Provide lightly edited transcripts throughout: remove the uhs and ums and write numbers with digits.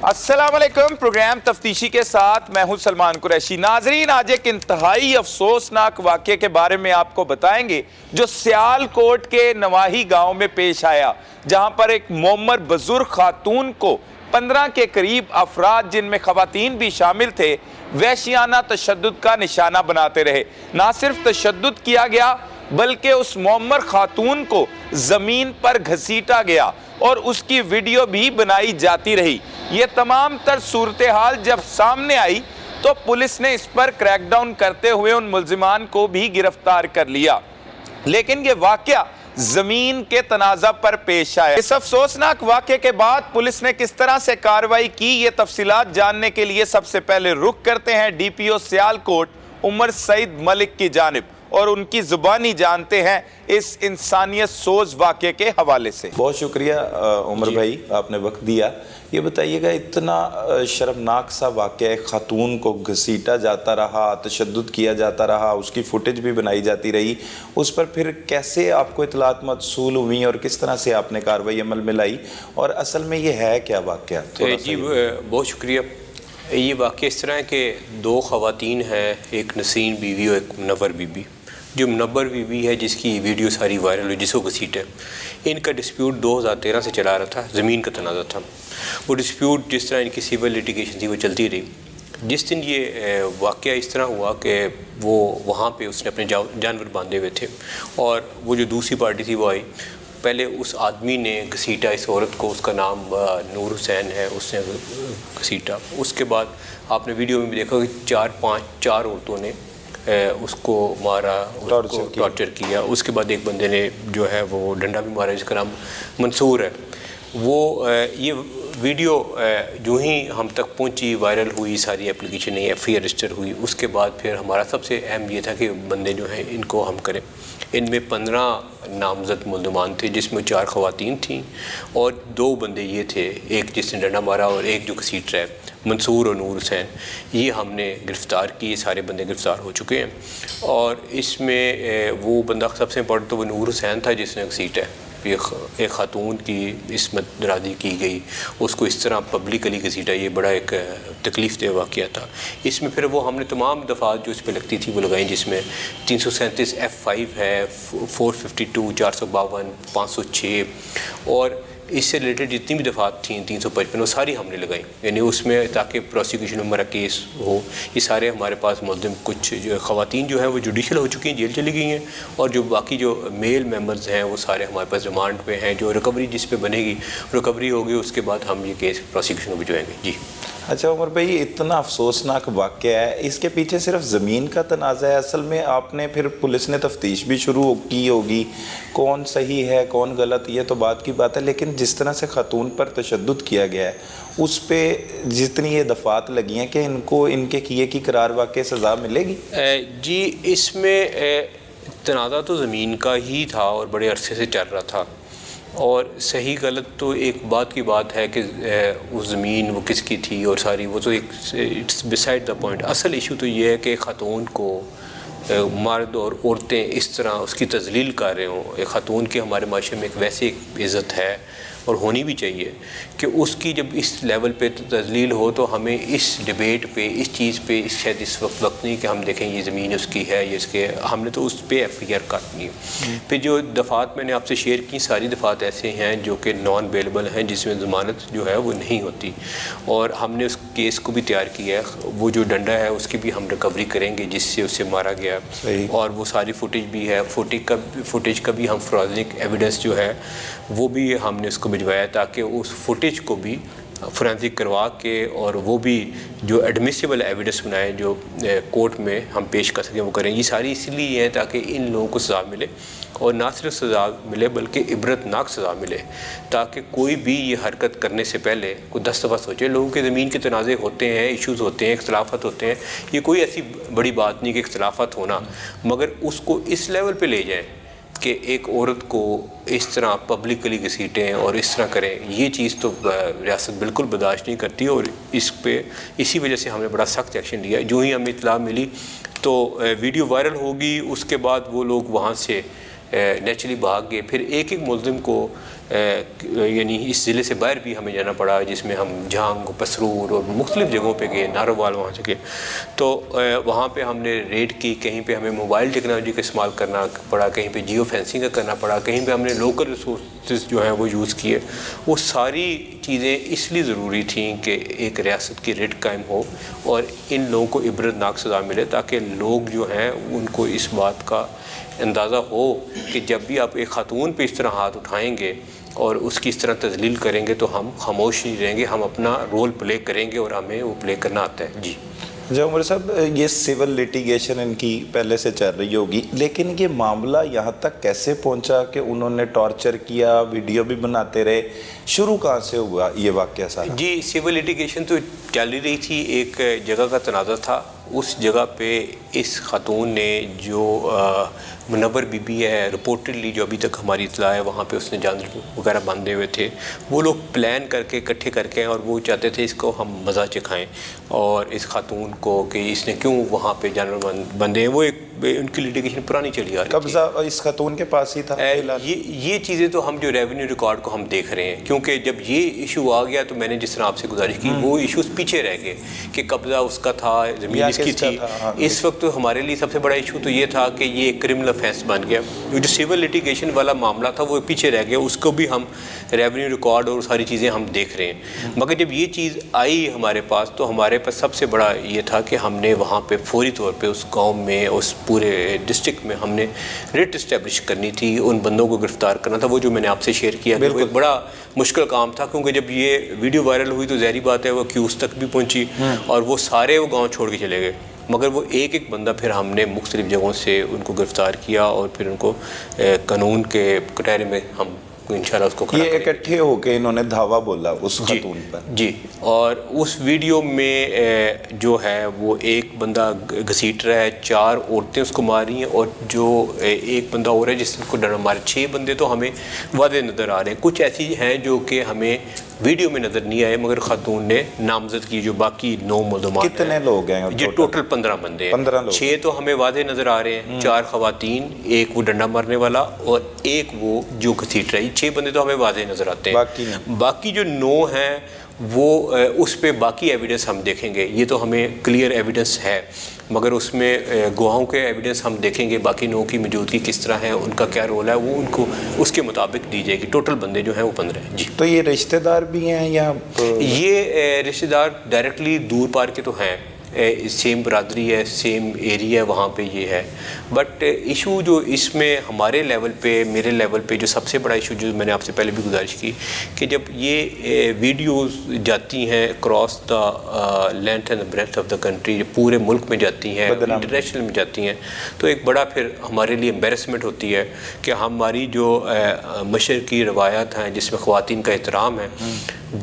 अस्सलाम वालेकुम। प्रोग्राम तफ्तीशी के साथ मैं हूं सलमान कुरैशी। नाजरीन, आज एक इंतहाई अफसोसनाक वाक़े के बारे में आपको बताएंगे जो सियालकोट के नवाही गांव में पेश आया, जहां पर एक मोमर बुजुर्ग खातून को 15 के करीब अफराद, जिनमें खवातीन भी शामिल थे, वहशियाना तशद्दुद का निशाना बनाते रहे। ना सिर्फ तशद्दुद किया गया बल्कि उस मोमर खातून को ज़मीन पर घसीटा गया और उसकी वीडियो भी बनाई जाती रही। ये तमाम तर सूरत हाल जब सामने आई तो पुलिस ने इस पर क्रैकडाउन करते हुए उन मुल्जिमान को भी गिरफ्तार कर लिया, लेकिन ये वाक़या ज़मीन के तनाज़ा पर पेश आया। इस अफसोसनाक वाक़े के बाद पुलिस ने किस तरह से कार्रवाई की, ये तफसीलात जानने के लिए सबसे पहले रुख करते हैं DPO सियालकोट उमर सईद मलिक की जानिब और उनकी ज़ुबानी जानते हैं इस इंसानियत सोज वाक़े के हवाले से। बहुत शुक्रिया उमर भाई, आपने वक्त दिया। ये बताइएगा, इतना शर्मनाक सा वाक़या, एक खातून को घसीटा जाता रहा, तशद्दुद किया जाता रहा, उसकी फुटेज भी बनाई जाती रही, उस पर फिर कैसे आपको इतलात मौसूल हुई और किस तरह से आपने कार्रवाई अमल में लाई, और असल में ये है क्या वाक़या? जी बहुत शुक्रिया। ये वाक़या इस तरह है कि दो ख़वातीन हैं, एक नसीन बीवी और एक मुनव्वर बीबी। जो मुनव्वर बीबी है, जिसकी वीडियो सारी वायरल हुई, जिसको घसीटा, इनका डिस्प्यूट 2013 से चला रहा था, ज़मीन का तनाज़ा था। वो डिस्प्यूट जिस तरह इनकी सिविल लिटिगेशन थी वो चलती रही। जिस दिन ये वाक़या इस तरह हुआ कि वो वहाँ पे उसने अपने जानवर बांधे हुए थे और वो जो दूसरी पार्टी थी वो आई। पहले उस आदमी ने घसीटा इस औरत को, उसका नाम नूर हुसैन है, उसने घसीटा। उसके बाद आपने वीडियो में भी देखा कि चार औरतों ने उसको मारा, उसको टॉर्चर किया। उसके बाद एक बंदे ने जो है वो डंडा भी मारा, जिसका नाम मंसूर है। वो ये वीडियो जो ही हम तक पहुंची, वायरल हुई, सारी एप्लीकेशन नहीं, FIR रजिस्टर हुई। उसके बाद फिर हमारा सबसे अहम ये था कि बंदे जो हैं इनको हम करें। इनमें 15 नामजद मुल्ज़मान थे, जिसमें 4 ख़वातीन थीं और 2 बंदे ये थे, एक जिसने डंडा मारा और एक जो घसीट रहा है, मंसूर और नूर हुसैन। ये हमने गिरफ़्तार किए, सारे बंदे गिरफ़्तार हो चुके हैं। और इसमें वो बंदा सबसे इम्पोर्टेंट तो वो नूर हुसैन था जिसने घसीटा है। एक ख़ातून की इस्मत दराज़ी की गई, उसको इस तरह पब्लिकली घसीटा, ये बड़ा एक तकलीफ़ दह वाक़या था। इसमें फिर वो हमने तमाम दफ़ात जो इस पर लगती थी वो लगाई, जिसमें 337 F5 है, 452, 452, 506 और इससे रिलेटेड जितनी भी दफ़ात थी 355, वो सारी हमने लगाई, यानी उसमें ताकि प्रोसिक्यूशन में हमारा केस हो। ये सारे हमारे पास मुल्ज़िम, कुछ जो ख़वातीन जो हैं वो जुडिशल हो चुकी हैं, जेल चली गई हैं, और जो बाकी जो मेल मेंबर्स हैं वो सारे हमारे पास रिमांड पे हैं। जो रिकवरी जिस पे बनेगी, रिकवरी होगी, उसके बाद हम ये केस प्रोसिक्यूशन को भिजवाएंगे। जी अच्छा उमर भाई, इतना अफसोसनाक वाक़या है, इसके पीछे सिर्फ ज़मीन का तनाज़ा है? असल में आपने फिर पुलिस ने तफ्तीश भी शुरू की होगी, कौन सही है कौन गलत, ये तो बात की बात है, लेकिन जिस तरह से खातून पर तशद्दुद किया गया है, उस पर जितनी ये दफ़ात लगी हैं कि इनको इनके किए की करार वाक़ई सज़ा मिलेगी? जी, इसमें तनाज़ा तो ज़मीन का ही था और बड़े अरसे से चल रहा था, और सही गलत तो एक बात की बात है कि वो ज़मीन वो किसकी थी और सारी वो तो एक इट्स बिसाइड द पॉइंट। असल इशू तो ये है कि ख़ातून को मर्द और औरतें इस तरह उसकी तज़लील कर रहे हों। एक ख़ातून की हमारे माशरे में एक वैसी एक इज़्ज़त है और होनी भी चाहिए कि उसकी जब इस लेवल पे तज़लील हो तो हमें इस डिबेट पे, इस चीज़ पे शायद इस वक्त नहीं कि हम देखें ये ज़मीन उसकी है, ये इसके, हमने तो उस पर FIR काटनी है। फिर जो दफ़ात मैंने आपसे शेयर की, सारी दफ़ात ऐसे हैं जो कि नॉन अवेलेबल हैं, जिसमें ज़मानत जो है वो नहीं होती, और हमने उस केस को भी तैयार किया है। वो जो डंडा है उसकी भी हम रिकवरी करेंगे जिससे उससे मारा गया, और वो सारी फुटेज भी है। फुटेज का भी हम फोरेंसिक एविडेंस जो है वो भी हमने उसको भिजवाया, ताकि उस फुटेज को भी फोरेंसिक करवा के और वो भी जो एडमिसिबल एविडेंस बनाए जो कोर्ट में हम पेश कर सकें वो करें। ये सारी इसलिए है ताकि इन लोगों को सज़ा मिले, और ना सिर्फ सज़ा मिले बल्कि इबरतनाक सज़ा मिले, ताकि कोई भी ये हरकत करने से पहले कोई 10 दफ़ा सोचे। लोगों के ज़मीन के तनाज़े होते हैं, इश्यूज़ होते हैं, इख्तलाफात होते हैं, ये कोई ऐसी बड़ी बात नहीं कि इख्तलाफात होना, मगर उसको इस लेवल पर ले जाएँ कि एक औरत को इस तरह पब्लिकली घसीटें और इस तरह करें, ये चीज़ तो रियासत बिल्कुल बर्दाश्त नहीं करती, और इस पे इसी वजह से हमने बड़ा सख्त एक्शन लिया। जो ही हमें इत्तला मिली تو ویڈیو وائرل ہوگی، اس کے بعد وہ لوگ وہاں سے نیچرلی بھاگ گئے. پھر ایک ایک ملزم کو یعنی اس ضلع سے باہر بھی ہمیں جانا پڑا، جس میں ہم جھانگ، پسرور اور مختلف جگہوں پہ گئے، ناروال وہاں سے گئے. تو وہاں پہ ہم نے ریڈ کی، کہیں پہ ہمیں موبائل ٹیکنالوجی کا استعمال کرنا پڑا، کہیں پہ جیو فینسنگ کا کرنا پڑا، کہیں پہ ہم نے لوکل ریسورسز جو ہیں وہ یوز کیے. وہ ساری چیزیں اس لیے ضروری تھیں کہ ایک ریاست کی ریٹ قائم ہو اور ان لوگوں کو عبرتناک سزا ملے، تاکہ لوگ جو ہیں ان کو اس بات کا اندازہ ہو کہ جب بھی آپ ایک خاتون پہ اس طرح ہاتھ اٹھائیں گے اور اس کی اس طرح تذلیل کریں گے تو ہم خاموش نہیں رہیں گے، ہم اپنا رول پلے کریں گے اور ہمیں وہ پلے کرنا آتا ہے. جی عمر صاحب، یہ سول لیٹیگیشن ان کی پہلے سے چل رہی ہوگی، لیکن یہ معاملہ یہاں تک کیسے پہنچا کہ انہوں نے ٹارچر کیا، ویڈیو بھی بناتے رہے؟ شروع کہاں سے ہوا یہ واقعہ سارا؟ جی سول لیٹیگیشن تو چل ہی رہی تھی، ایک جگہ کا تنازع تھا. اس جگہ پہ اس خاتون نے جو منور بی بی ہے، رپورٹڈلی جو ابھی تک ہماری اطلاع ہے، وہاں پہ اس نے جانور وغیرہ باندھے ہوئے تھے. وہ لوگ پلان کر کے اکٹھے کر کے، اور وہ چاہتے تھے اس کو ہم مزہ چکھائیں اور اس خاتون کو کہ اس نے کیوں وہاں پہ جانور بندھے ہیں. وہ ایک ان کی لیٹیگیشن پرانی چلی آ رہی تھی. قبضہ اس خاتون کے پاس ہی تھا. یہ چیزیں تو ہم جو ریونیو ریکارڈ کو ہم دیکھ رہے ہیں، کیونکہ جب یہ ایشو آ گیا تو میں نے جس طرح آپ سے گزارش کی، وہ ایشوز پیچھے رہ گئے کہ قبضہ اس کا تھا، زمین اس کی تھی. اس وقت ہمارے لیے سب سے بڑا ایشو تو یہ تھا کہ یہ ایک کرمنل افینس بن گیا. جو سول لیٹیگیشن والا معاملہ تھا وہ پیچھے رہ گیا، اس کو بھی ہم ریونیو ریکارڈ اور ساری چیزیں ہم دیکھ رہے ہیں. مگر جب یہ چیز آئی ہمارے پاس تو ہمارے پاس سب سے بڑا یہ تھا کہ ہم نے وہاں پہ فوری طور پہ اس گاؤں میں، اس پورے ڈسٹرکٹ میں ہم نے ریٹ اسٹیبلش کرنی تھی، ان بندوں کو گرفتار کرنا تھا. وہ جو میں نے آپ سے شیئر کیا کہ وہ ایک بڑا مشکل کام تھا، کیونکہ جب یہ ویڈیو وائرل ہوئی تو ظاہری بات ہے وہ کیوز تک بھی پہنچی اور وہ سارے وہ گاؤں چھوڑ کے چلے گئے. مگر وہ ایک ایک بندہ پھر ہم نے مختلف جگہوں سے ان کو گرفتار کیا اور پھر ان کو قانون کے کٹہرے میں ہم انشاءاللہ اس کو کھڑا یہ اکٹھے ہو کے انہوں نے دھاوا بولا اس خاتون پر. جی اور اس ویڈیو میں جو ہے وہ ایک بندہ گھسیٹ رہا ہے، 4 عورتیں اس کو مار رہی ہیں اور جو ایک بندہ اور ہے جس کو ڈر مارے. 6 بندے تو ہمیں واضح نظر آ رہے ہیں. کچھ ایسی ہیں جو کہ ہمیں ویڈیو میں نظر نہیں آئے مگر خاتون نے نامزد کی. جو باقی 9 ملزمان کتنے لوگ ہیں؟ جی ٹوٹل 15 بندے ہیں. 6 تو ہمیں واضح نظر آ رہے ہیں، 4 خواتین، ایک وہ ڈنڈا مارنے والا اور ایک وہ جو گھسیٹ رہی. 6 بندے تو ہمیں واضح نظر آتے ہیں. باقی جو 9 ہیں وہ اس پہ باقی ایویڈنس ہم دیکھیں گے. یہ تو ہمیں کلیئر ایویڈنس ہے مگر اس میں گواہوں کے ایویڈنس ہم دیکھیں گے. باقی 9 کی موجودگی کس طرح ہے، ان کا کیا رول ہے، وہ ان کو اس کے مطابق دی جائے گی. ٹوٹل بندے جو ہیں وہ 15 ہیں. جی تو یہ رشتہ دار بھی ہیں یا یہ رشتہ دار ڈائریکٹلی دور پار کے تو ہیں، سیم برادری ہے، سیم ایریا ہے، وہاں پہ یہ ہے. بٹ ایشو جو اس میں ہمارے لیول پہ، میرے لیول پہ جو سب سے بڑا ایشو جو میں نے آپ سے پہلے بھی گزارش کی کہ جب یہ ویڈیوز جاتی ہیں across the length and breadth of the country, پورے ملک میں جاتی ہیں، انٹرنیشنل میں جاتی ہیں، تو ایک بڑا پھر ہمارے لیے امبیرسمنٹ ہوتی ہے کہ ہماری جو مشرقی روایات ہیں جس میں خواتین کا احترام ہے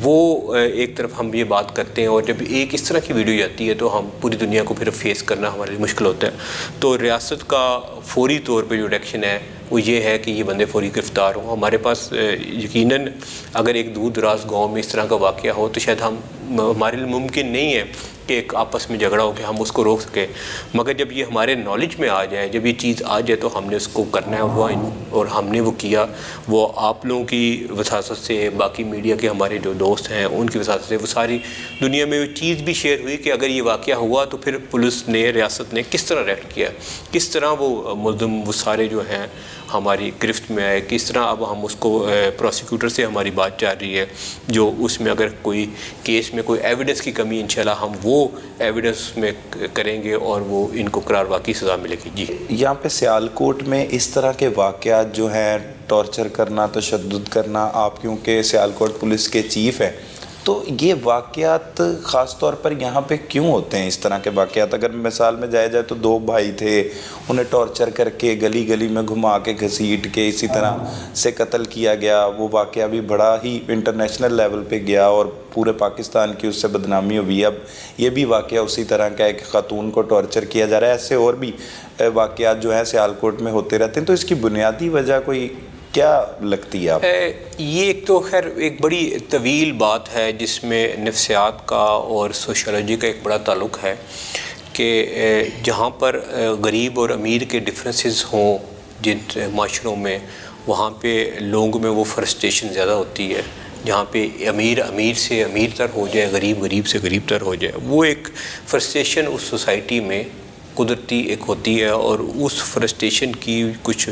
وہ ایک طرف ہم یہ بات کرتے ہیں، اور جب ایک اس طرح کی ویڈیو جاتی ہے تو ہم پوری دنیا کو پھر فیس کرنا ہمارے لیے مشکل ہوتا ہے. تو ریاست کا فوری طور پہ جو ڈائریکشن ہے وہ یہ ہے کہ یہ بندے فوری گرفتار ہوں. ہمارے پاس یقیناً اگر ایک دور دراز گاؤں میں اس طرح کا واقعہ ہو تو شاید ہمارے لیے ممکن نہیں ہے کہ ایک آپس میں جھگڑا ہو کہ ہم اس کو روک سکیں. مگر جب یہ ہمارے نالج میں آ جائے، جب یہ چیز آ جائے تو ہم نے اس کو کرنا ہے اور ہم نے وہ کیا. وہ آپ لوگوں کی وساطت سے، باقی میڈیا کے ہمارے جو دوست ہیں ان کی وساطت سے، وہ ساری دنیا میں وہ چیز بھی شیئر ہوئی کہ اگر یہ واقعہ ہوا تو پھر پولیس نے، ریاست نے کس طرح ریئیکٹ کیا، کس طرح وہ ملزم وہ سارے جو ہیں ہماری گرفت میں آئے، کس طرح اب ہم اس کو پروسیکیوٹر سے ہماری بات جا رہی ہے جو اس میں اگر کوئی کیس میں کوئی ایویڈنس کی کمی انشاءاللہ ہم وہ ایویڈنس میں کریں گے اور وہ ان کو قرار واقعی سزا ملے گی. جی یہاں پہ سیالکوٹ میں اس طرح کے واقعات جو ہیں، ٹارچر کرنا، تشدد کرنا، آپ کیونکہ سیالکوٹ پولیس کے چیف ہیں تو یہ واقعات خاص طور پر یہاں پہ کیوں ہوتے ہیں؟ اس طرح کے واقعات اگر مثال میں جایا جائے تو 2 بھائی تھے، انہیں ٹارچر کر کے گلی گلی میں گھما کے گھسیٹ کے اسی طرح سے قتل کیا گیا. وہ واقعہ بھی بڑا ہی انٹرنیشنل لیول پہ گیا اور پورے پاکستان کی اس سے بدنامی ہوئی. اب یہ بھی واقعہ اسی طرح کا ہے کہ خاتون کو ٹارچر کیا جا رہا ہے. ایسے اور بھی واقعات جو ہیں سیالکوٹ میں ہوتے رہتے ہیں. تو اس کی بنیادی وجہ کوئی کیا لگتی ہے آپ؟ یہ ایک تو خیر ایک بڑی طویل بات ہے جس میں نفسیات کا اور سوشیالوجی کا ایک بڑا تعلق ہے کہ جہاں پر غریب اور امیر کے ڈفرینسز ہوں جن معاشروں میں، وہاں پہ لوگوں میں وہ فرسٹریشن زیادہ ہوتی ہے. جہاں پہ امیر سے امیر تر ہو جائے، غریب سے غریب تر ہو جائے، وہ ایک فرسٹریشن اس سوسائٹی میں قدرتی ایک ہوتی ہے. اور اس فرسٹریشن کی کچھ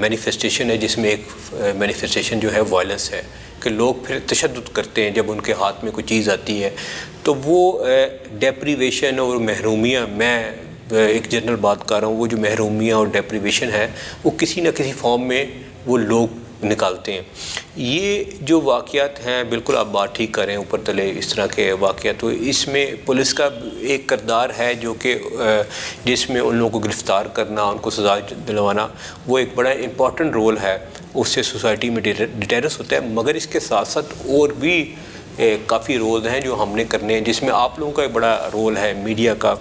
مینیفیسٹیشن ہے، جس میں ایک مینیفیسٹیشن جو ہے وائلنس ہے، کہ لوگ پھر تشدد کرتے ہیں جب ان کے ہاتھ میں کوئی چیز آتی ہے. تو وہ ڈیپریویشن اور محرومیاں، میں ایک جنرل بات کر رہا ہوں، وہ جو محرومیاں اور ڈیپریویشن ہے وہ کسی نہ کسی فارم میں وہ لوگ نکالتے ہیں. یہ جو واقعات ہیں، بالکل آپ بات ٹھیک کریں، اوپر تلے اس طرح کے واقعات، تو اس میں پولیس کا ایک کردار ہے جو کہ جس میں ان لوگوں کو گرفتار کرنا، ان کو سزا دلوانا، وہ ایک بڑا امپورٹنٹ رول ہے. اس سے سوسائٹی میں ڈیٹرنس ہوتا ہے. مگر اس کے ساتھ ساتھ اور بھی کافی رول ہیں جو ہم نے کرنے ہیں، جس میں آپ لوگوں کا ایک بڑا رول ہے میڈیا کا،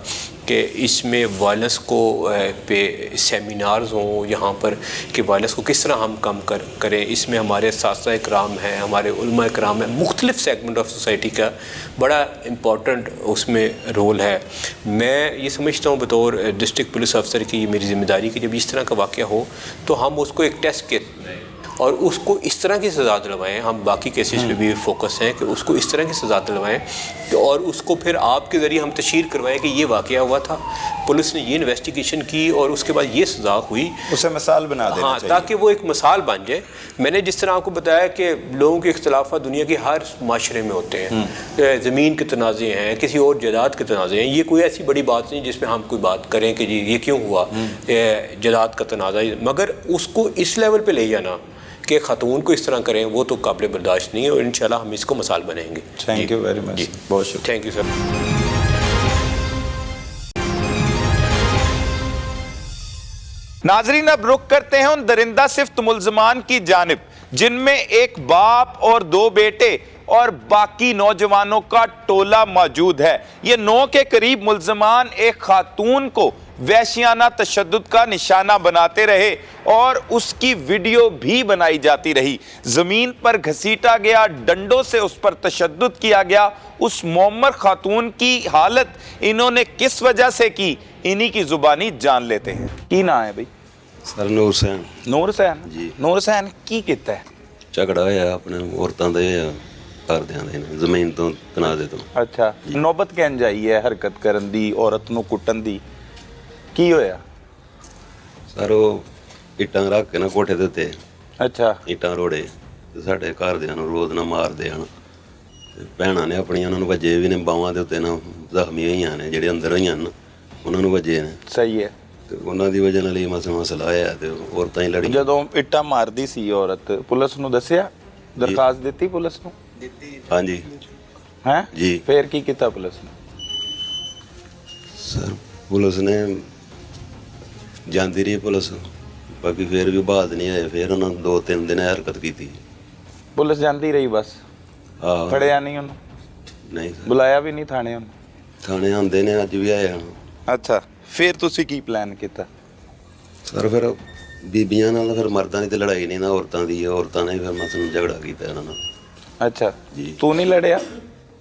کہ اس میں وائلنس کو پہ سیمینارز ہوں یہاں پر، کہ وائلنس کو کس طرح ہم کم کریں. اس میں ہمارے اساتذہ اکرام ہیں، ہمارے علماء اکرام ہیں، مختلف سیگمنٹ آف سوسائٹی کا بڑا امپورٹنٹ اس میں رول ہے. میں یہ سمجھتا ہوں بطور ڈسٹرکٹ پولیس افسر کی یہ میری ذمہ داری کہ جب اس طرح کا واقعہ ہو تو ہم اس کو ایک ٹیسٹ کے اور اس کو اس طرح کی سزا دلوائیں. ہم باقی کیسز پہ بھی فوکس ہیں کہ اس کو اس طرح کی سزا دلوائیں، اور اس کو پھر آپ کے ذریعے ہم تشہیر کروائیں کہ یہ واقعہ ہوا تھا، پولیس نے یہ انویسٹیگیشن کی اور اس کے بعد یہ سزا ہوئی. اسے مثال بنا دینا ہاں، چاہیے، تاکہ وہ ایک مثال بن جائے. میں نے جس طرح آپ کو بتایا کہ لوگوں کے اختلافات دنیا کے ہر معاشرے میں ہوتے ہیں، زمین کے تنازع ہیں، کسی اور جائیداد کے تنازع ہیں. یہ کوئی ایسی بڑی بات نہیں جس میں ہم کوئی بات کریں کہ جی یہ کیوں ہوا جائیداد کا تنازع. مگر اس کو اس لیول پہ لے جانا کہ خاتون کو اس طرح کریں، وہ تو قابل برداشت نہیں ہے، اور انشاءاللہ ہم اس کو مثال بنائیں گے. تھینک یو ویری مچ، بہت شکریہ. Thank you sir. ناظرین، اب رخ کرتے ہیں ان درندہ صفت ملزمان کی جانب جن میں ایک باپ اور 2 بیٹے اور باقی نوجوانوں کا ٹولہ موجود ہے. یہ 9 کے قریب ملزمان ایک خاتون کو وحشیانہ تشدد کا نشانہ بناتے رہے اور اس کی ویڈیو بھی بنائی جاتی رہی. زمین پر گھسیٹا گیا، ڈنڈوں سے اس پر تشدد کیا گیا. اس معمر خاتون کی حالت انہوں نے کس وجہ سے کی، انہی کی زبانی جان لیتے ہیں. کی نام ہے بھائی؟ سر نور حسین. نور حسین جی. نور حسین کی کیتا ہے؟ ਝਗੜਾ ਹੋਇਆ ਆਪਣੇ ਔਰਤਾਂ ਦੇ ਘਰਦਿਆਂ ਦੇ ਨਾਲ ਜ਼ਮੀਨ ਤੋਂ ਤਨਾਜ਼ੇ ਤੋਂ. ਅੱਛਾ, ਨੌਬਤ ਕਿੰਜ ਆਈ ਹੈ ਹਰਕਤ ਕਰਨ ਦੀ, ਔਰਤ ਨੂੰ ਕੁੱਟਣ ਦੀ? ਕੀ ਹੋਇਆ? ਸਰ ਉਹ ਇੱਟਾਂ ਰੱਖ ਕੇ ਨਾ ਕੋਠੇ ਦੇ ਉੱਤੇ ਅੱਛਾ, ਇੱਟਾਂ ਰੋੜੇ ਤੇ ਸਾਡੇ ਘਰਦਿਆਂ ਨੂੰ ਰੋਜ਼ ਨਾ ਮਾਰਦੇ ਹਨ. ਤੇ ਭੈਣਾਂ ਨੇ ਆਪਣੀਆਂ ਉਹਨਾਂ ਨੂੰ ਵੱਜੇ ਵੀ ਨੇ, ਬਾਹਾਂ ਦੇ ਉੱਤੇ ਨਾ ਜ਼ਖਮੀ ਹੋਈਆਂ ਨੇ, ਜਿਹੜੇ ਅੰਦਰ ਹੋਈਆਂ ਨੇ ਉਹਨਾਂ ਨੂੰ ਵੱਜੇ ਨੇ. ਸਹੀ ਹੈ. ਤੇ ਉਹਨਾਂ ਦੀ ਵਜ੍ਹਾ ਨਾਲ ਹੀ ਮਸਲਾ ਆਇਆ ਤੇ ਔਰਤਾਂ ਹੀ ਲੜੀਆਂ. ਜਦੋਂ ਇੱਟਾਂ ਮਾਰਦੀ ਸੀ ਔਰਤ, ਪੁਲਿਸ ਨੂੰ ਦੱਸਿਆ? ਦਰਖਾਸਤ ਦਿੱਤੀ ਪੁਲਿਸ ਨੂੰ? ਹਾਂਜੀ ਹੈ ਜੀ. ਫੇਰ ਕੀ ਕੀਤਾ ਪੁਲਿਸ ਨੇ? ਸਰ ਪੁਲਿਸ ਨੇ ਜਾਂਦੀ ਰਹੀ ਪੁਲਿਸ, ਬਾਕੀ ਫੇਰ ਵੀ ਬਾਤ ਨਹੀਂ ਆਏ. ਫੇਰ ਉਹਨਾਂ 2-3 ਦਿਨ ਹਰਕਤ ਕੀਤੀ. ਪੁਲਿਸ ਜਾਂਦੀ ਰਹੀ ਬਸ? ਆਹ ਫੜਿਆ ਨਹੀਂ ਉਹਨੂੰ? ਨਹੀਂ ਸਰ, ਬੁਲਾਇਆ ਵੀ ਨਹੀਂ ਥਾਣੇ ਉਹਨੂੰ? ਥਾਣੇ ਆਉਂਦੇ ਨੇ, ਅੱਜ ਵੀ ਆਏ ਹਨ. ਅੱਛਾ, ਫਿਰ ਤੁਸੀਂ ਕੀ ਪਲਾਨ ਕੀਤਾ? ਸਰ ਫਿਰ ਬੀਬੀਆਂ ਨਾਲ ਫਿਰ ਮਰਦਾਂ ਦੀ ਤੇ ਲੜਾਈ ਨਹੀਂ ਨਾ, ਔਰਤਾਂ ਦੀ. ਔਰਤਾਂ ਨੇ ਫਿਰ ਮਸਲ ਝਗੜਾ ਕੀਤਾ ਇਹਨਾਂ ਨਾਲ. ਅੱਛਾ, ਜੀ. ਤੂੰ ਨਹੀਂ ਲੜਿਆ?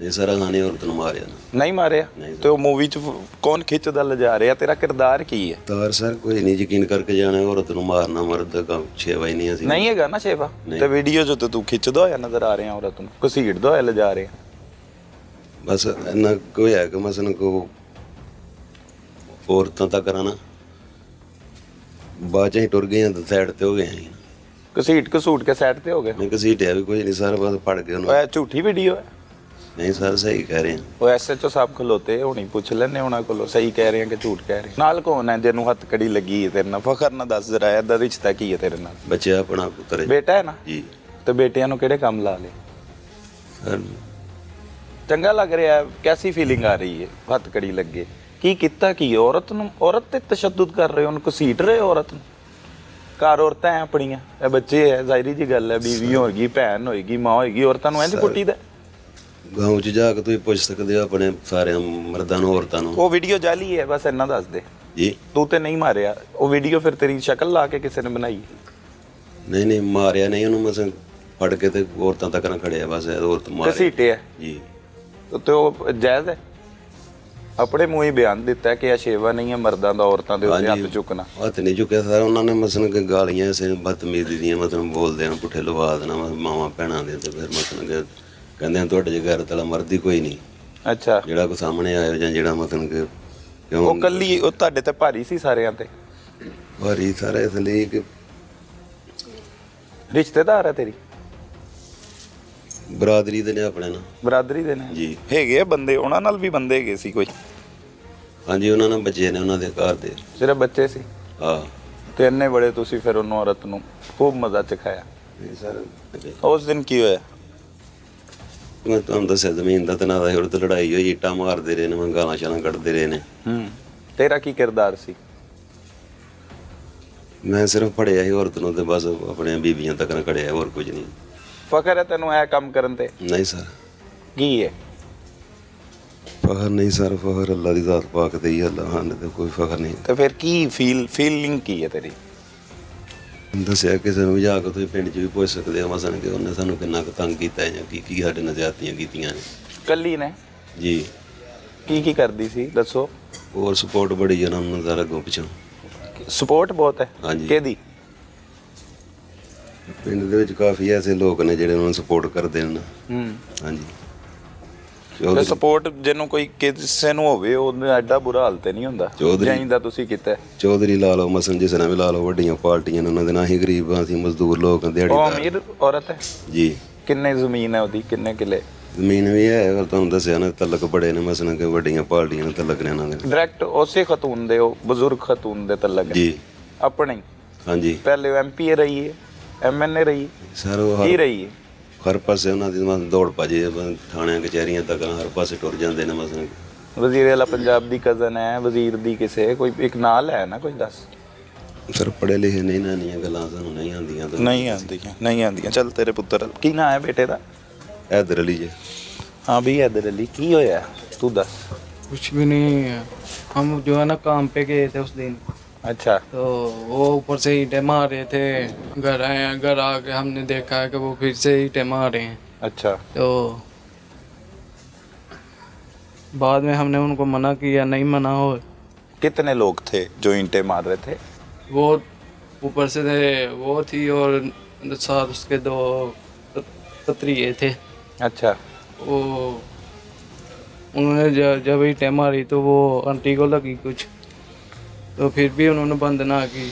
ਇਹ ਸਾਰਾ ਖਾਣੇ ਔਰਤ ਨੂੰ ਮਾਰਿਆ ਨਾ. ਨਹੀਂ ਮਾਰਿਆ? ਨਹੀਂ। ਤੇ ਉਹ ਮੂਵੀ 'ਚ ਕੌਣ ਖਿੱਚਦਾ ਲਿਜਾ ਰਿਹਾ? ਤੇਰਾ ਕਿਰਦਾਰ ਕੀ ਹੈ? ਤਾਰ ਸਰ ਕੋਈ ਨਹੀਂ ਯਕੀਨ ਕਰਕੇ ਜਾਣਾ, ਔਰਤ ਨੂੰ ਮਾਰਨਾ ਮਰਦ ਦਾ ਕੰਮ ਛੇਵਾ ਹੀ ਨਹੀਂ ਅਸੀਂ. ਨਹੀਂ ਹੈਗਾ ਨਾ ਸ਼ੇਵਾ? ਨਹੀਂ। ਤੇ ਵੀਡੀਓ 'ਚ ਤਾਂ ਤੂੰ ਖਿੱਚਦਾ ਹੋਇਆ ਨਜ਼ਰ ਆ ਰਿਹਾ ਔਰਤ ਨੂੰ, ਘਸੀੜਦਾ ਹੋਇਆ ਲਿਜਾ ਰਿਹਾ. ਬਸ ਇੰਨਾ ਕੋਈ ਹੈ ਕਿ ਮਸਨ ਕੋ ਔਰਤਾਂ ਤੱਕ ਕਰਾਣਾ, ਬਾਅਦ ਚ ਅਸੀਂ ਟੁਰ ਗਏ ਹਾਂ, ਸਾਈਡ ਤੇ ਹੋ ਗਏ ਅਸੀਂ. ਘਸੀਟ ਕੇ ਸਾਈਡ ਤੇ ਹੋ ਗਏ? ਨਹੀਂ ਘਸੀਟਿਆ ਵੀ ਕੋਈ ਨਹੀਂ ਸਰ, ਬਸ ਫੜ ਕੇ ਉਹਨੂੰ. ਉਹ ਝੂਠੀ ਵੀਡੀਓ ਹੈ? ਨਹੀਂ ਸਰ ਸਹੀ ਕਹਿ ਰਹੇ ਹਾਂ. ਉਹ ਐਸਐਚਓ ਸਾਹਿਬ ਖਲੋਤੇ ਹੁਣੀ, ਪੁੱਛ ਲੈਣੇ ਉਹਨਾਂ ਕੋਲੋਂ ਸਹੀ ਕਹਿ ਰਹੇ ਆ ਕਿ ਝੂਠ ਕਹਿ ਰਹੇ? ਨਾਲ ਕੌਣ ਹੈ ਜਿਹਨੂੰ ਹੱਥ ਕੜੀ ਲੱਗੀ ਹੈ ਤੇਰੇ ਨਾਲ? ਫਖਰ ਨਾਲ ਦੱਸ ਜ਼ਰਾ, ਇਹਦਾ ਰਿਸ਼ਤਾ ਕੀ ਹੈ ਤੇਰੇ ਨਾਲ? ਬੱਚਾ ਆਪਣਾ ਪੁੱਤਰ ਹੈ ਬੇਟਾ ਹੈ ਨਾ? ਜੀ. ਤੇ ਬੇਟਿਆਂ ਨੂੰ ਕਿਹੜੇ ਕੰਮ ਲਾ ਲੇ? ਸਰ ਚੰਗਾ ਲੱਗ ਰਿਹਾ ਹੈ? ਕੈਸੀ ਫੀਲਿੰਗ ਆ ਰਹੀ ਹੈ ਹੱਥ ਕੜੀ ਲੱਗੇ? ਕੀ ਕੀਤਾ ਕੀ? ਔਰਤ ਨੂੰ, ਔਰਤ ਤੇ ਤਸ਼ੱਦਦ ਕਰ ਰਹੇ ਹੋ, ਉਹਨੂੰ ਘਸੀਟ ਰਹੇ ਹੋ ਔਰਤ ਨੂੰ? ਘਰ ਔਰਤਾਂ ਹੈ ਆਪਣੀਆਂ, ਇਹ ਬੱਚੇ ਹੈ, ਜ਼ਾਹਿਰੀ ਜੀ ਗੱਲ ਹੈ, ਬੀਵੀ ਹੋਏਗੀ, ਭੈਣ ਹੋਏਗੀ, ਮਾਂ ਹੋਏਗੀ, ਔਰਤਾਂ ਨੂੰ ਇੰਝ ਕੁੱਟੀਦਾ? ਗਾਉਂ ਚ ਜਾ ਕੇ ਤੁਸੀਂ ਪੁੱਛ ਸਕਦੇ ਹੋ ਆਪਣੇ ਸਾਰੇ ਮਰਦਾਂ ਨੂੰ, ਔਰਤਾਂ ਨੂੰ. ਉਹ ਵੀਡੀਓ ਜਾਲੀ ਹੈ, ਬਸ ਇੰਨਾ ਦੱਸ ਦੇ. ਜੀ. ਤੂੰ ਤੇ ਨਹੀਂ ਮਾਰਿਆ ਉਹ ਵੀਡੀਓ, ਫਿਰ ਤੇਰੀ ਸ਼ਕਲ ਲਾ ਕੇ ਕਿਸੇ ਨੇ ਬਣਾਈ? ਨਹੀਂ ਨਹੀਂ ਮਾਰਿਆ ਨਹੀਂ ਉਹਨੂੰ, ਬਸ ਫੜ ਕੇ ਤੇ ਔਰਤਾਂ ਤੱਕ ਨਾ ਖੜਿਆ, ਬਸ ਔਰਤ ਮਾਰ ਘਸੀਟਿਆ? ਜੀ. ਤੇ ਉਹ ਜਾਇਜ਼ ਹੈ? ਆਪਣੇ ਮੂੰਹ ਹੀ ਬਿਆਨ ਦਿੱਤਾ ਹੈ ਕਿ ਇਹ ਸ਼ੇਵਾ ਨਹੀਂ ਹੈ ਮਰਦਾਂ ਦਾ ਔਰਤਾਂ ਦੇ ਉੱਤੇ ਹੱਥ ਚੁੱਕਣਾ। ਹੱਥ ਨਹੀਂ ਚੁੱਕਿਆ ਸਰ, ਉਹਨਾਂ ਨੇ ਮਸਲਨ ਕਿ ਗਾਲੀਆਂ ਸੇ ਬਦਤਮੀਜ਼ੀ ਦੀਆਂ ਮਤਲਬ ਬੋਲਦੇ ਹਨ, ਪੁੱਠੇ ਲਵਾ ਦੇਣਾ ਮਾਵਾਂ ਭੈਣਾਂ ਦੇ, ਤੇ ਫਿਰ ਮਤਲਬ ਕਿ ਕਹਿੰਦੇ ਹਨ ਤੁਹਾਡੇ 'ਚ ਗੈਰਤ ਵਾਲਾ ਮਰਦ ਹੀ ਕੋਈ ਨਹੀਂ। ਅੱਛਾ, ਜਿਹੜਾ ਕੋਈ ਸਾਹਮਣੇ ਆਇਆ ਜਾਂ ਜਿਹੜਾ ਮਤਲਬ ਕਿ ਕਿਉਂ ਉਹ ਕੱਲੀ ਉਹ ਤੁਹਾਡੇ ਤੇ ਭਾਰੀ ਸੀ ਸਾਰਿਆਂ ਤੇ? ਭਾਰੀ ਸਾਰਾ ਇਸ ਲਈ ਕਿ ਰਿਸ਼ਤੇਦਾਰ ਹੈ ਤੇਰੀ? ਬਰਾਦਰੀ ਦੇ ਨੇ ਆਪਣੇ ਨਾਲ। ਬਰਾਦਰੀ ਦੇ ਨੇ ਜੀ ਹੈਗੇ ਆ ਬੰਦੇ, ਉਹਨਾਂ ਨਾਲ ਵੀ ਬੰਦੇ ਹੈਗੇ ਸੀ ਕੋਈ? ਹਾਂਜੀ, ਉਹਨਾਂ ਨਾਲ ਬੱਚੇ ਨੇ ਉਹਨਾਂ ਦੇ ਘਰ ਦੇ। ਸਿਰਫ ਬੱਚੇ ਸੀ? ਹਾਂ ਤੇ ਇੰਨੇ ਬੜੇ ਤੁਸੀਂ ਫਿਰ ਉਹਨੂੰ ਔਰਤ ਨੂੰ ਖੂਬ ਮਜ਼ਾ ਚਖਾਇਆ। ਸਰ ਉਸ ਦਿਨ ਕੀ ਹੋਇਆ? ਮੈਂ ਤੁਹਾਨੂੰ ਦੱਸਿਆ ਜ਼ਮੀਨ ਦਾ ਤਨਾਜ਼ਾ ਸੀ, ਉਹਦੇ ਤੇ ਲੜਾਈ ਹੋਈ, ਇੱਟਾਂ ਮਾਰਦੇ ਰਹੇ ਨੇ, ਮੈਂ ਗਾਲਾਂ ਸ਼ਾਲਾਂ ਕੱਢਦੇ ਰਹੇ ਨੇ। ਤੇਰਾ ਕੀ ਕਿਰਦਾਰ ਸੀ? ਮੈਂ ਸਿਰਫ ਫੜਿਆ ਸੀ ਔਰਤ ਨੂੰ ਤੇ ਬਸ ਆਪਣੇ ਬੀਬੀਆਂ ਤੱਕ ਨਾ ਖੜਿਆ, ਹੋਰ ਕੁਝ ਨਹੀਂ। ਫਖਰ ਹੈ ਤੈਨੂੰ ਇਹ ਕੰਮ ਕਰਨ ਤੇ? ਨਹੀਂ ਸਰ, ਕੀ ਹੈ? ਫਖਰ ਨਹੀਂ ਸਰ, ਫਖਰ ਅੱਲਾ ਦੀ ਜ਼ਾਤ ਪਾਕ ਤੇ ਹੀ, ਅੱਲਾ ਹਨ ਤੇ ਕੋਈ ਫਖਰ ਨਹੀਂ। ਤੇ ਫਿਰ ਕੀ ਫੀਲਿੰਗ ਕੀ ਹੈ ਤੇਰੀ? ਦੱਸਿਆ ਕਿਸੇ ਨੂੰ ਵੀ ਜਾ ਕੇ ਤੁਸੀਂ ਪਿੰਡ 'ਚ ਵੀ ਪੁੱਛ ਸਕਦੇ ਹੋ ਮਸਨ ਕਿ ਉਹਨੇ ਸਾਨੂੰ ਕਿੰਨਾ ਕੁ ਤੰਗ ਕੀਤਾ ਜਾਂ ਕੀ ਸਾਡੇ ਨਾਲ ਜ਼ਿਆਦਤੀਆਂ ਕੀਤੀਆਂ ਨੇ। ਕੱਲੀ ਨੇ? ਜੀ। ਕੀ ਕਰਦੀ ਸੀ ਦੱਸੋ? ਹੋਰ ਸਪੋਰਟ ਬੜੀ ਹੈ ਉਹਨਾਂ ਨੂੰ ਸਾਰਾ ਅੱਗੋਂ ਪਿੱਛੋਂ। ਸਪੋਰਟ ਬਹੁਤ ਹੈ? ਹਾਂਜੀ। ਕਿਹਦੀ? ਪਿੰਡ ਦੇ ਵਿੱਚ ਕਾਫੀ ਐਸੇ ਲੋਕ ਨੇ ਜਿਹੜੇ ਉਹਨਾਂ ਨੂੰ ਸਪੋਰਟ ਕਰਦੇ ਨੇ। ਹਾਂਜੀ। ਤੇ ਸਪੋਰਟ ਜਿਹਨੂੰ ਕੋਈ ਕਿਸੇ ਨੂੰ ਹੋਵੇ ਉਹਦਾ ਐਡਾ ਬੁਰਾ ਹਾਲ ਤੇ ਨਹੀਂ ਹੁੰਦਾ ਜਿੰਦਾ ਤੁਸੀਂ ਕੀਤਾ? ਚੌਧਰੀ ਲਾ ਲਓ ਮਸਨ, ਜਿਸ ਨਾਲ ਵੀ ਲਾ ਲਓ, ਵੱਡੀਆਂ ਪਾਰਟੀਆਂ ਨੇ, ਉਹਨਾਂ ਦੇ ਨਾਲ ਹੀ ਗਰੀਬ ਅਸੀਂ ਮਜ਼ਦੂਰ ਲੋਕ ਦਿਹਾੜੀਦਾਰ। ਉਹ ਅਮੀਰ ਔਰਤ ਹੈ? ਜੀ। ਕਿੰਨੇ ਜ਼ਮੀਨ ਹੈ ਉਹਦੀ, ਕਿੰਨੇ ਕਿੱਲੇ? ਜ਼ਮੀਨ ਵੀ ਹੈ, ਪਰ ਤੁਹਾਨੂੰ ਦੱਸਿਆ ਨਾ ਤਲਕ ਬੜੇ ਨੇ ਮਸਨ ਕਿ ਵੱਡੀਆਂ ਪਾਰਟੀਆਂ ਨੇ ਤਲਕ ਨੇ ਉਹਨਾਂ ਦੇ। ਡਾਇਰੈਕਟ ਉਸੇ ਖਤੂਨ ਦੇ, ਉਹ ਬਜ਼ੁਰਗ ਖਤੂਨ ਦੇ ਤਲਕ? ਜੀ। ਆਪਣੇ? ਹਾਂਜੀ। ਪਹਿਲੇ ਐਮਪੀ ਰਹੀ ਹੈ, ਐਮਐਨਏ ਰਹੀ ਸਰ? ਉਹ ਕੀ ਰਹੀ ਹੈ? ਹਰ ਪਾਸੇ ਉਹਨਾਂ ਦੀ ਦੌੜ ਭੱਜੇ, ਥਾਣਿਆਂ ਕਚਹਿਰੀਆਂ ਤੱਕ ਹਰ ਪਾਸੇ ਟੁਰ ਜਾਂਦੇ ਨੇ ਮਸਨ। ਵਜ਼ੀਰ ਵਾਲਾ ਪੰਜਾਬ ਦੀ ਕਜ਼ਨ ਹੈ, ਵਜ਼ੀਰ ਦੀ ਕਿਸੇ ਕੋਈ ਇੱਕ ਨਾਲ ਹੈ ਨਾ, ਕੋਈ ਦੱਸ। ਸਰ ਪੜ੍ਹੇ ਲਿਖੇ ਨਹੀਂ ਨਾ, ਇੰਨੀਆਂ ਗੱਲਾਂ ਸਾਨੂੰ ਨਹੀਂ ਆਉਂਦੀਆਂ। ਨਹੀਂ ਆਉਂਦੀਆਂ। ਚੱਲ ਤੇਰੇ ਪੁੱਤਰ ਕੀ ਨਾਂ ਹੈ ਬੇਟੇ ਦਾ? हैदर अली जी। हाँ भी हैदर अली, की होया तू दस? कुछ भी नहीं, हम जो है ना काम पे गए थे उस दिन। अच्छा। तो वो ऊपर से ईंटें मार रहे थे, घर आए, घर आके हमने देखा है कि वो फिर से ईंटें मार रहे हैं। अच्छा। तो बाद में हमने उनको मना किया, नहीं मना हो। कितने लोग थे जो ईंटें मार रहे थे? वो ऊपर से थे, वो थी और साथ उसके दो पत्रिये थे। अच्छा। वो उन्होंने जब ईंटें मारी तो वो आंटी को लगी कुछ, तो फिर भी उन्होंने बंद ना की।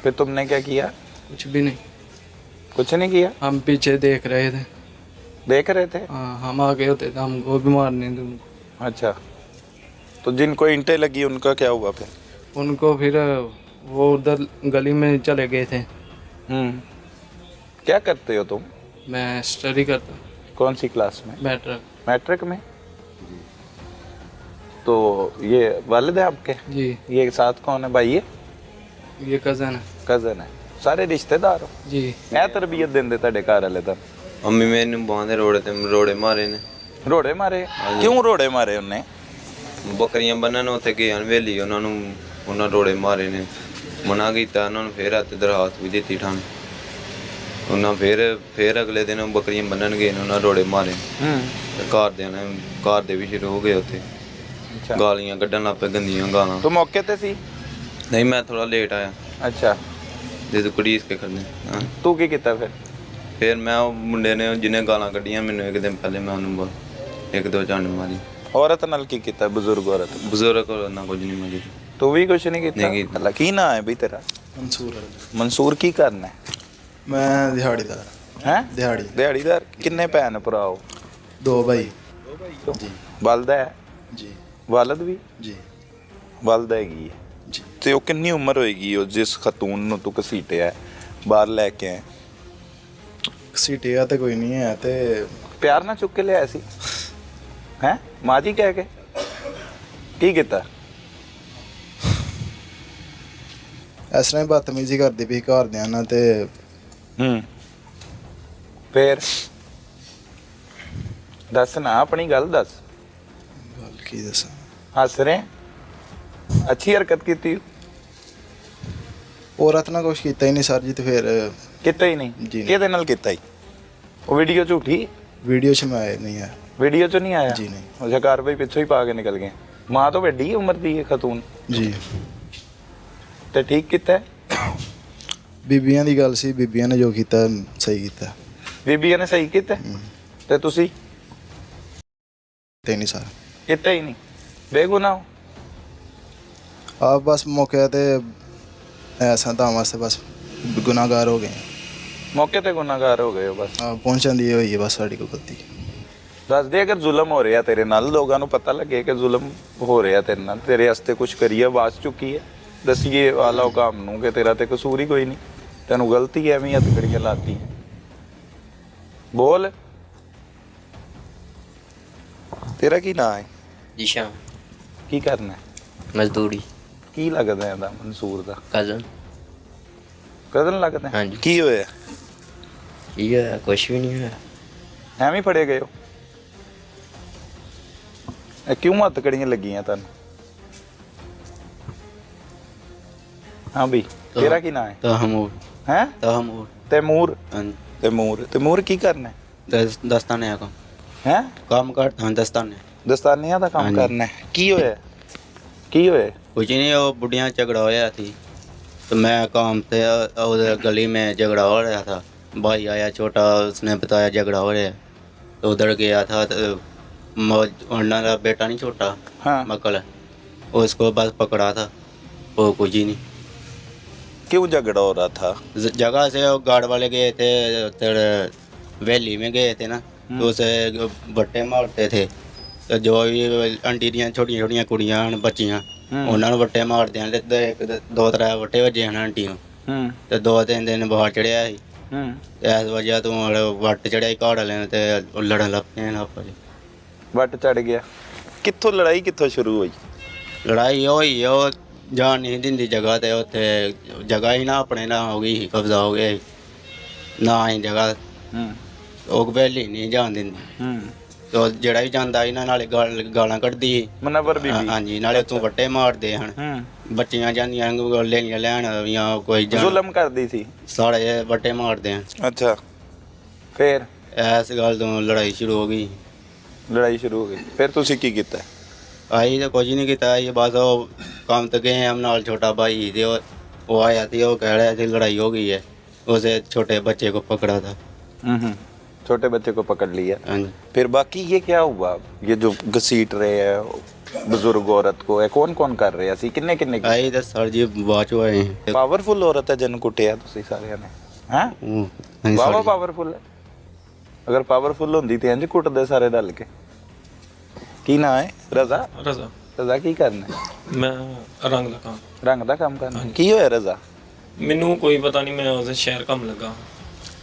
फिर तुमने क्या किया? कुछ भी नहीं। कुछ नहीं किया? हम पीछे देख रहे थे। देख रहे थे? हाँ, हम आगे होते तो हमको भी मारने थे उनको। अच्छा। तो जिनको ईंटें लगी उनका क्या हुआ फिर? उनको फिर वो उधर गली में चले गए थे। क्या करते हो तुम? मैं स्टडी करता हूँ। कौन सी क्लास में? मैट्रिक। मैट्रिक में? तो ये वालिद है आपके? जी। ये साथ कौन है भाई? ये कज़न है। कज़न है। सारे रिश्तेदार हो? जी। मैं तरबियत देंदे ਤੁਹਾਡੇ ਘਰ ਵਾਲੇ ਤਾਂ? ਮੰਮੀ ਮੈਨੂੰ ਬਾਂਦੇ ਰੋੜੇ ਮਾਰੇ ਨੇ। ਰੋੜੇ ਮਾਰੇ? ਕਿਉਂ ਰੋੜੇ ਮਾਰੇ ਉਹਨੇ? ਬੱਕਰੀਆਂ ਬੰਨਣ ਉੱਥੇ ਗਏ ਹਵੇਲੀ, ਉਹਨਾਂ ਰੋੜੇ ਮਾਰੇ ਨੇ। ਮਨਾ ਕੀਤਾ ਉਹਨਾਂ ਨੂੰ, ਫੇਰ ਹੱਥ ਦਰਖਾਸਤ ਵੀ ਦਿੱਤੀ ਠਾਣੇ। ਉਹਨਾਂ ਫੇਰ ਅਗਲੇ ਦਿਨ ਬੱਕਰੀਆਂ ਬੰਨਣ ਗਏ ਨੇ, ਉਹਨਾਂ ਰੋੜੇ ਮਾਰੇ। ਘਰ ਦੇ ਵੀ ਸ਼ੁਰੂ ਹੋ ਗਏ ਉੱਥੇ ਗਾਲੀਆਂ ਕੱਢਣ ਲੱਗ ਪਏ, ਗੰਦੀਆਂ ਗਾਲਾਂ। ਤੂੰ ਮੌਕੇ ਤੇ ਸੀ? ਨਹੀਂ, ਮੈਂ ਥੋੜਾ ਲੇਟ ਆਇਆ। ਅੱਛਾ। ਜਦੋਂ ਕੁੜੀਸ ਕੇ ਖੜਨੇ। ਤੂੰ ਕੀ ਕੀਤਾ ਫਿਰ ਮੈਂ ਉਹ ਮੁੰਡੇ ਨੇ ਜਿਹਨੇ ਗਾਲਾਂ ਕੱਢੀਆਂ ਮੈਨੂੰ ਇੱਕ ਦਿਨ ਪਹਿਲੇ, ਮੈਂ ਉਹਨੂੰ ਇੱਕ ਦੋ ਝਾਂਡ ਮਾਰੀ। ਔਰਤ ਨਾਲ ਕੀ ਕੀਤਾ? ਬਜ਼ੁਰਗ ਔਰਤ? ਬਜ਼ੁਰਗ ਕੋਲ ਨਾ ਕੁਝ ਨਹੀਂ ਮਾਰੀ। ਤੂੰ ਵੀ ਕੁਝ ਨਹੀਂ ਕੀਤਾ? ਨਹੀਂ ਕੀਤਾ। ਅੱਲਾ, ਕੀ ਨਾਂ ਹੈ ਬਈ ਤੇਰਾ? ਮਨਸੂਰ। ਮਨਸੂਰ। ਕੀ ਕਰਨਾ ਹੈ? ਮੈਂ ਦਿਹਾੜੀਦਾਰ। ਹੈ? ਦਿਹਾੜੀਦਾਰ। ਕਿੰਨੇ ਭੈਣ ਭਰਾ ਹੋ? 2 ਭਾਈ। ਜੀ। ਵਾਲਦਾ ਹੈ? ਜੀ। ਵਾਲਦ ਵੀ? ਜੀ। ਵਾਲਦਾ ਹੈਗੀ ਹੈ? ਜੀ। ਤੇ ਉਹ ਕਿੰਨੀ ਉਮਰ ਹੋਏਗੀ ਉਹ ਜਿਸ ਖਤੂਨ ਨੂੰ ਤੂੰ ਘਸੀਟਿਆ ਬਾਹਰ ਲੈ ਕੇ ਆਇਆ? ਸੀਟਿਆ ਤੇ ਕੋਈ ਨਹੀਂ ਹੈ, ਤੇ ਪਿਆਰ ਨਾਲ ਚੁੱਕ ਕੇ ਲਿਆਇਆ ਸੀ? ਹੈ? ਮਾਂ ਜੀ ਕਹਿ ਕੇ ਕੀ ਕੀਤਾ? ਇਸ ਤਰ੍ਹਾਂ ਹੀ ਬਦਤਮੀਜ਼ੀ ਕਰਦੀ ਪਈ ਘਰਦਿਆਂ ਨਾਲ। ਤੇ ਫੇਰ ਦੱਸ ਨਾ, ਆਪਣੀ ਗੱਲ ਦੱਸ। ਗੱਲ ਕੀ ਦੱਸਾਂ? ਹੱਸ ਰਹੇ? ਅੱਛੀ ਹਰਕਤ ਕੀਤੀ? ਔਰਤ ਨਾਲ ਕੁਛ ਕੀਤਾ ਹੀ ਨਹੀਂ ਸਰ ਜੀ। ਤੇ ਫਿਰ ਕੀਤਾ ਹੀ ਨਹੀਂ? ਜੀ। ਕਿਹਦੇ ਨਾਲ ਕੀਤਾ ਹੀ? ਉਹ ਵੀਡੀਓ ਝੂਠੀ? ਵੀਡੀਓ 'ਚ ਮੈਂ ਨਹੀਂ ਹੈ। ਵੀਡੀਓ 'ਚ ਨਹੀਂ ਆਇਆ ਜੀ ਨਹੀਂ। ਅੱਛਾ, ਕਾਰਵਾਈ ਪਿੱਛੋਂ ਹੀ ਪਾ ਕੇ ਨਿਕਲ ਗਏ। ਮਾਂ ਤੋਂ ਵੱਡੀ ਉਮਰ ਦੀ ਹੈ ਖਤੂਨ, ਜੀ ਤੇ ਠੀਕ ਕੀਤਾ? ਬੀਬੀਆਂ ਦੀ ਗੱਲ ਸੀ, ਬੀਬੀਆਂ ਨੇ ਜੋ ਕੀਤਾ ਸਹੀ ਕੀਤਾ। ਬੀਬੀਆਂ ਨੇ ਸਹੀ ਕੀਤਾ ਤੇ ਤੁਸੀਂ ਤੇ ਨਹੀਂ ਸਰ, ਕੀਤਾ ਹੀ ਨਹੀਂ, ਬੇਗੁਨਾਹ ਹੋ। ਆਪ ਬਸ ਮੌਕੇ ਤੇ ਐਸਾ ਤਾਂ ਵਾਸਤੇ ਬਸ ਗੁਨਾਹਗਾਰ ਹੋ ਗਏ। ਮੌਕੇ ਤੇ ਗੁਨਾਹਗਾਰ ਹੋ ਗਏ ਹੋ ਬਸ। ਆ ਪਹੁੰਚਣ ਦੀ ਹੋਈ ਹੈ ਬਸ ਸਾਡੀ ਕੋਈ ਗਲਤੀ। ਦੱਸ ਦੇ, ਅਗਰ ਜ਼ੁਲਮ ਹੋ ਰਿਹਾ ਤੇਰੇ ਨਾਲ, ਲੋਕਾਂ ਨੂੰ ਪਤਾ ਲੱਗੇ ਕਿ ਜ਼ੁਲਮ ਹੋ ਰਿਹਾ ਤੇਰੇ ਨਾਲ, ਤੇਰੇ ਵਾਸਤੇ ਕੁਝ ਕਰੀਏ, ਆਵਾਜ਼ ਚੁੱਕੀ ਹੈ, ਦਸੀਏ ਆਲਾ ਹੁਕਾਮ ਨੂੰ ਕਿ ਤੇਰਾ ਤੇ ਕਸੂਰ ਹੀ ਕੋਈ ਨਹੀਂ, ਤੈਨੂੰ ਗਲਤੀ ਐਵੇਂ ਹੱਥ ਕੜੀਆਂ ਲਾਤੀ। ਬੋਲ, ਤੇਰਾ ਕੀ ਨਾਂ ਹੈ? जिशा ਕੀ ਕਰਨਾ ਹੈ? मजदूरी ਕੀ ਲੱਗਦਾ ਇਹਦਾ ਮਨਸੂਰ ਦਾ? कज़न ਕਦਨ ਲੱਗਦਾ? ਹਾਂਜੀ। ਕੀ ਹੋਇਆ? ये कुछ भी नहीं है। ਐਵੇਂ ਹੀ ਫੜੇ ਗਏ ਹੋ? ਇਹ ਕਿਉਂ ਹੱਥ ਕੜੀਆਂ ਲੱਗੀਆਂ ਤੁਹਾਨੂੰ? ਹਾਂ ਬਈ, ਤੇਰਾ ਕੀ ਨਾਂ ਹੈ? तहमूर ਹੈ तहमूर ਤੈਮੂਰ। हाँ, ਤੈਮੂਰ ਕੀ ਕਰਨਾ ਹੈ? दस्ताने का ਹੈ काम करता हाँ दस्ताने ਦਸਤਾਨਿਆਂ ਦਾ ਕੰਮ ਹਾਂਜੀ। ਕਰਨਾ ਹੈ। ਕੀ ਹੋਇਆ? ਕੀ ਹੋਇਆ? कुछ नहीं, वो बुढ़िया झगड़ा होया थी तो मैं काम पे उधर गली में झगड़ा हो रहा था। भाई आया छोटा, उसने बताया झगड़ा हो रहा है तो उधर गया था तो उन्होंने बेटा नहीं छोटा हाँ। मकल उसको बस पकड़ा था, वो कुछ ही नहीं। क्यों झगड़ा हो रहा था? जगह से वो गार्ड वाले गए थे तेरे वैली में गए थे ना, तो उसे बट्टे मारते थे तो जो भी आंटी दियां छोटियां छोटियां कुड़ियां न बच्चियां उन्होंने बट्टे मारते हैं ते एक दो त्रै बट्टे वजे हैं आंटी नूं ते 2-3 दिन बाहर चढ़िया सी ते इस वजह तो वट चढ़िया घाड़ वाले ने ते लड़न लग पे आपस ਵੱਟ ਚੜ ਗਿਆ। ਕਿੱਥੋਂ ਲੜਾਈ ਕਿੱਥੋਂ ਸ਼ੁਰੂ ਹੋਈ? लड़ाई होई ਉਹ जान नहीं दिंदी जगह ते उत्थे जगह ही ना अपने ना हो गई कब्जा हो गया ना ही जगह ਉਹ ਵੈਲੀ ਨਹੀਂ ਜਾਣ ਦਿੰਦੀ ਤੋ ਜਿਹੜਾ ਵੀ ਜਾਂਦਾ ਇਹਨਾਂ ਨਾਲੇ ਗਾਲਾਂ ਕੱਢਦੀ ਮਨਵਰ ਬੀਬੀ। ਹਾਂਜੀ, ਨਾਲੇ ਤੂੰ ਵੱਟੇ ਮਾਰਦੇ ਹਨ ਬੱਚੀਆਂ ਜਾਂਦੀਆਂ ਲੈਣੀਆਂ ਲੈਣ ਜਾਂ ਕੋਈ ਜ਼ੁਲਮ ਕਰਦੀ ਸੀ। ਸਾਰੇ ਵੱਟੇ ਮਾਰਦੇ ਹਨ। ਅੱਛਾ, ਫਿਰ ਇਸ ਗੱਲ ਤੋਂ ਲੜਾਈ ਸ਼ੁਰੂ ਹੋ ਗਈ। ਲੜਾਈ ਸ਼ੁਰੂ ਹੋ ਗਈ, ਫਿਰ ਤੁਸੀਂ ਕੀ ਕੀਤਾ? ਆਈ ਤਾਂ ਕੁਝ ਨਹੀਂ ਕੀਤਾ, ਇਹ ਬਸ ਉਹ ਕੰਮ ਤੇ ਗਏ ਹਮ ਨਾਲ ਛੋਟਾ ਭਾਈ ਤੇ ਉਹ ਆਇਆ ਸੀ, ਉਹ ਕਹਿ ਰਿਹਾ ਸੀ लड़ाई हो गई है, उसे छोटे बच्चे को पकड़ा था। छोटे बच्चे को पकड़ लिया। हाँ जी। फिर बाकी ये क्या हुआ? ये जो घसीट रहे हैं बुजुर्ग औरत को, है कौन कौन कर रहे हैं? किन्ने किन्ने ਆਈ ਤਾਂ ਸਰ ਜੀ ਬਾਅਦ ਚੋਂ ਆਏ हैं। ਪਾਵਰਫੁਲ ਔਰਤ ਹੈ ਜਿਹਨੂੰ ਕੁੱਟਿਆ ਤੁਸੀਂ ਸਾਰਿਆਂ ਨੇ? ਹੈ ਹਾਂਜੀ ਵਾਵਾ ਸਰ ਜੀ। ਪਾਵਰਫੁਲ ਹੈ। ਅਗਰ ਪਾਵਰਫੁਲ ਹੁੰਦੀ ਤੇ ਇੰਜ ਕੁੱਟਦੇ ਸਾਰੇ ਰਲ ਕੇ। ਕੀ ਨਾਂ ਹੈ? ਰਜ਼ਾ। ਰਜ਼ਾ ਰਜ਼ਾ ਕੀ ਕਰਨਾ ਹੈ? ਮੈਂ ਰੰਗ ਦਾ ਕੰਮ। ਰੰਗ ਦਾ ਕੰਮ ਕਰਨਾ। ਕੀ ਹੋਇਆ ਰਜ਼ਾ? ਮੈਨੂੰ ਕੋਈ ਪਤਾ ਨਹੀਂ, ਮੈਂ ਉਸ ਸ਼ਹਿਰ ਕੰਮ ਲੱਗਾ,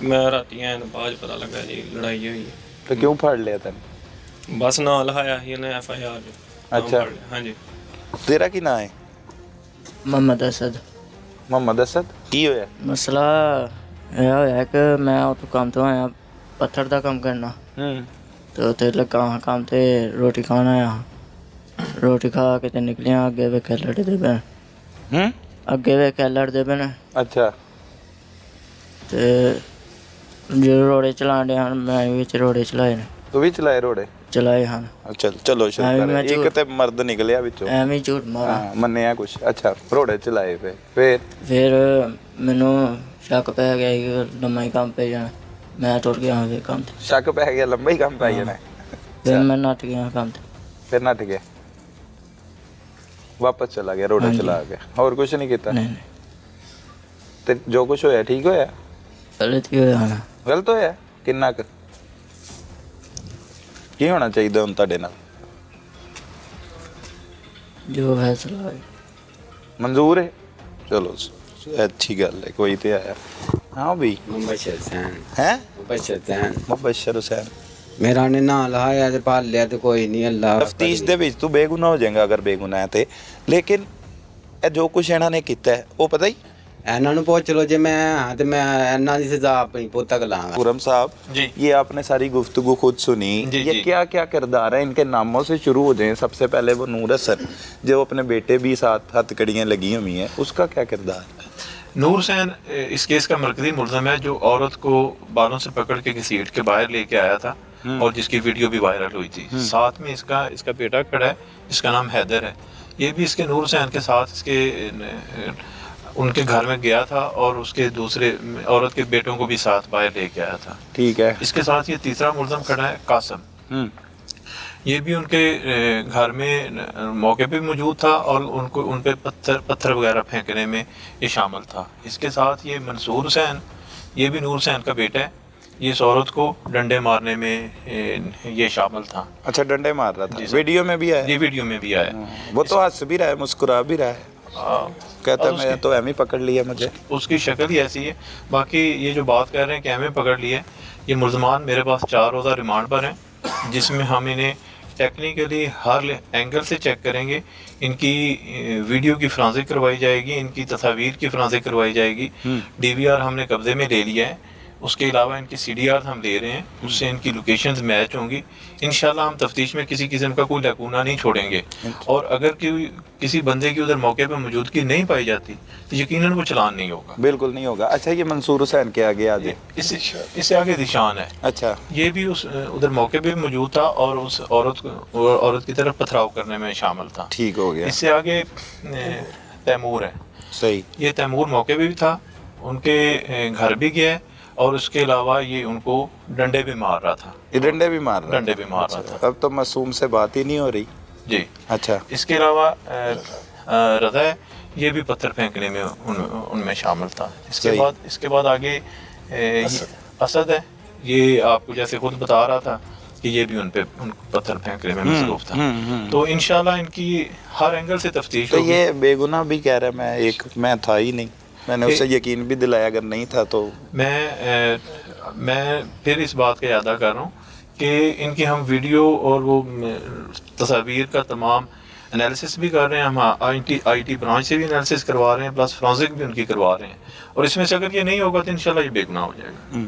ਮੈਂ ਰਾਤੀ ਐਨ ਬਾਅਦ ਪਤਾ ਲੱਗਾ ਜੀ ਲੜਾਈ ਹੋਈ ਹੈ। ਤੇ ਕਿਉਂ ਫੜ ਲਿਆ ਤੈਨੂੰ? ਬਸ ਨਾਲ ਲਹਾਇਆ ਸੀ ਉਹਨੇ FIR। ਅੱਛਾ। ਹਾਂਜੀ। ਤੇਰਾ ਕੀ ਨਾਂ ਹੈ? मोहम्मद असद। ਮੁਹੰਮਦ ਅਸਦ। ਕੀ ਹੋਇਆ? ਮਸਲਾ ਇਹ ਹੋਇਆ ਕਿ ਮੈਂ ਉੱਥੋਂ ਕੰਮ ਤੋਂ ਆਇਆ, ਪੱਥਰ ਦਾ ਕੰਮ ਕਰਨਾ ਤੇ ਉੱਥੇ ਲੱਗਾ ਹਾਂ ਕੰਮ ਤੇ ਰੋਟੀ ਖਾਣ ਆਇਆ। ਰੋਟੀ ਖਾ ਕੇ ਤੇ ਨਿਕਲਿਆ, ਅੱਗੇ ਵੇਖਿਆ ਲੜਦੇ ਪਏ। ਅੱਗੇ ਵੇਖਿਆ ਲੜਦੇ ਪਏ। ਅੱਛਾ। ਤੇ ਜੋ ਰੋੜੇ ਚਲਾਉਣ ਡਏ ਹਨ, ਮੈਂ ਵੀ ਵਿੱਚ ਰੋੜੇ ਚਲਾਏ ਨੇ। ਤੂੰ ਵੀ ਚਲਾਏ ਰੋੜੇ? ਚਲਾਏ ਹਨ। ਅੱਛਾ ਚਲੋ ਐਵੇਂ ਸ਼ੁਕਰ ਮੈਂ ਹੈ, ਇੱਕ ਤੇ ਮਰਦ ਨਿਕਲਿਆ ਵਿੱਚੋਂ। ਐਵੇਂ ਹੀ ਝੂਠ ਮਾਰਾ। ਹਾਂ, ਮੰਨਿਆ ਕੁਛ। ਅੱਛਾ, ਰੋੜੇ ਚਲਾਏ ਫਿਰ ਫਿਰ ਮੈਨੂੰ ਸ਼ੱਕ ਪੈ ਗਿਆ ਕਿ ਲੰਮਾ ਹੀ ਕੰਮ ਪੈ ਜਾਣਾ। ਮੈਂ ਟੁੱਟ ਗਿਆ ਹਾਂ ਕੰਮ ਤੇ। ਸ਼ੱਕ ਪੈ ਗਿਆ, ਲੰਬਾ ਹੀ ਕੰਮ ਪੈ ਜਾਣਾ। ਫਿਰ ਮੈਂ ਨੱਠ ਗਿਆ ਕੰਮ ਤੇ। ਫਿਰ ਨੱਠ ਗਿਆ, ਵਾਪਸ ਚਲਾ ਗਿਆ, ਰੋੜੇ ਚਲਾ ਗਿਆ, ਹੋਰ ਕੁਛ ਨਹੀਂ ਕੀਤਾ? ਨਹੀਂ ਨਹੀਂ, ਤੇ ਜੋ ਕੁਛ ਹੋਇਆ ਠੀਕ ਹੋਇਆ? ਗਲਤ ਹੀ ਹੋਇਆ ਹੋਣਾ। ਗਲਤ ਹੋਇਆ? ਕਿੰਨਾ ਕੁ? ਕੀ ਹੋਣਾ ਚਾਹੀਦਾ ਹੁਣ ਤੁਹਾਡੇ ਨਾਲ? ਜੋ ਫੈਸਲਾ ਹੋਇਆ ਮਨਜ਼ੂਰ ਹੈ? ਚਲੋ ਅੱਛੀ ਗੱਲ ਹੈ, ਕੋਈ ਤੇ ਆਇਆ। ਹਾਂ ਬਈ। मुबशर हुसैन। ਹੈ मुबशर हुसैन। ਮੁਬਸ਼ਰ ਹੁਸੈਨ। मेरा ने ना लहाया ते पाल लिया ते कोई नहीं, अल्लाह ਤਫਤੀਸ਼ ਦੇ ਵਿੱਚ ਤੂੰ ਬੇਗੁਨਾਹ ਹੋ ਜਾਏਗਾ ਅਗਰ ਬੇਗੁਨਾਹ ਹੈ ਤੇ। ਲੇਕਿਨ ਇਹ ਜੋ ਕੁਛ ਇਹਨਾਂ ਨੇ ਕੀਤਾ ਹੈ ਉਹ ਪਤਾ ਹੀ? ਇਹਨਾਂ ਨੂੰ ਪੁੱਛ ਲੋ, ਜੇ ਮੈਂ ਹਾਂ ਤੇ मैं ਇਹਨਾਂ ਦੀ सजा अपनी पुत तक लाऊंगा। खुरम साहब जी। ये आपने सारी गुफ्तगू खुद सुनी, ये क्या क्या किरदार है? इनके नामों से शुरू हो जाएं। सबसे पहले वो नूर हसन, जो अपने बेटे भी साथ हथकड़ियाँ लगी हुई हैं, उसका क्या किरदार है? नूर हुसैन इस केस का मरकजी मुलज़म है, जो औरत को बालों से पकड़ के घसीट के बाहर लेके आया था اور جس کی ویڈیو بھی وائرل ہوئی تھی. ساتھ میں اس کا بیٹا کھڑا ہے جس کا نام حیدر ہے. یہ بھی اس کے نور حسین کے ساتھ اس کے ان کے گھر میں گیا تھا اور اس کے دوسرے عورت کے بیٹوں کو بھی ساتھ باہر لے کے آیا تھا. ٹھیک ہے. اس کے ساتھ یہ تیسرا ملزم کھڑا ہے قاسم. یہ بھی ان کے گھر میں موقع پہ موجود تھا اور ان پہ پتھر وغیرہ پھینکنے میں یہ شامل تھا. اس کے ساتھ یہ منصور حسین، یہ بھی نور حسین کا بیٹا ہے. یہ اس عورت کو ڈنڈے مارنے میں یہ شامل تھا. اچھا، ڈنڈے مار رہا تھا. ویڈیو میں بھی آیا؟ یہ ویڈیو میں بھی آیا. وہ تو ہنس بھی رہا ہے، مسکرا بھی رہا ہے، کہتا ہے میں تو ایم ہی پکڑ لیا مجھے. اس کی شکل ہی ایسی ہے. باقی یہ جو بات کر رہے ہیں کہ ہمیں پکڑ لیا، یہ ملزمان میرے پاس 4 روزہ ریمانڈ پر ہیں، جس میں ہم انہیں ٹیکنیکلی ہر اینگل سے چیک کریں گے. ان کی ویڈیو کی فرانزک کروائی جائے گی، ان کی تصاویر کی فرانزک کروائی جائے گی. ڈی وی آر ہم نے قبضے میں لے لیا ہے. اس کے علاوہ ان کی سی ڈی آر ہم لے رہے ہیں، اس سے ان کی لوکیشنز میچ ہوں گی. انشاءاللہ ہم تفتیش میں کسی قسم کا کوئی لکونہ نہیں چھوڑیں گے. اور اگر کسی بندے کی ادھر موقع پہ موجودگی نہیں پائی جاتی تو یقیناً وہ چلان نہیں ہوگا. بالکل نہیں ہوگا. اچھا، یہ منصور حسین کے آگے آگے اس سے آگے ذیشان ہے. اچھا، یہ بھی اس ادھر موقع پہ موجود تھا اور اس عورت کی طرف پتھراؤ کرنے میں شامل تھا. ٹھیک ہو گیا. اس سے آگے تیمور ہے. صحیح. یہ تیمور موقع پہ بھی تھا، ان کے گھر بھی گیا ہے اور اس کے علاوہ یہ ان کو ڈنڈے بھی مار رہا تھا. یہ ڈنڈے بھی مار رہا تھا. اب تو معصوم سے بات ہی نہیں ہو رہی. جی. اچھا. اس کے علاوہ رضا ہے، یہ بھی پتھر پھینکنے میں ان میں شامل تھا. اس کے بعد آگے اسد ہے. یہ آپ کو جیسے خود بتا رہا تھا کہ یہ بھی ان کو پتھر پھینکنے میں مصروف تھا. تو انشاءاللہ ان کی ہر اینگل سے تفتیش ہوگی. یہ بے گناہ بھی کہہ رہا ہے، میں تھا ہی نہیں. میں نے اسے یقین بھی دلایا اگر نہیں تھا تو. میں پھر اس بات کا اعادہ کر رہا ہوں کہ ان کی ہم ویڈیو اور وہ تصاویر کا تمام انالیسس بھی کر رہے ہیں. ہم آئی ٹی برانچ سے بھی انالیسس کروا رہے ہیں، پلس فرانزک بھی ان کی کروا رہے ہیں. اور اس میں سے اگر یہ نہیں ہوگا تو انشاءاللہ یہ بے گناہ ہو جائے گا.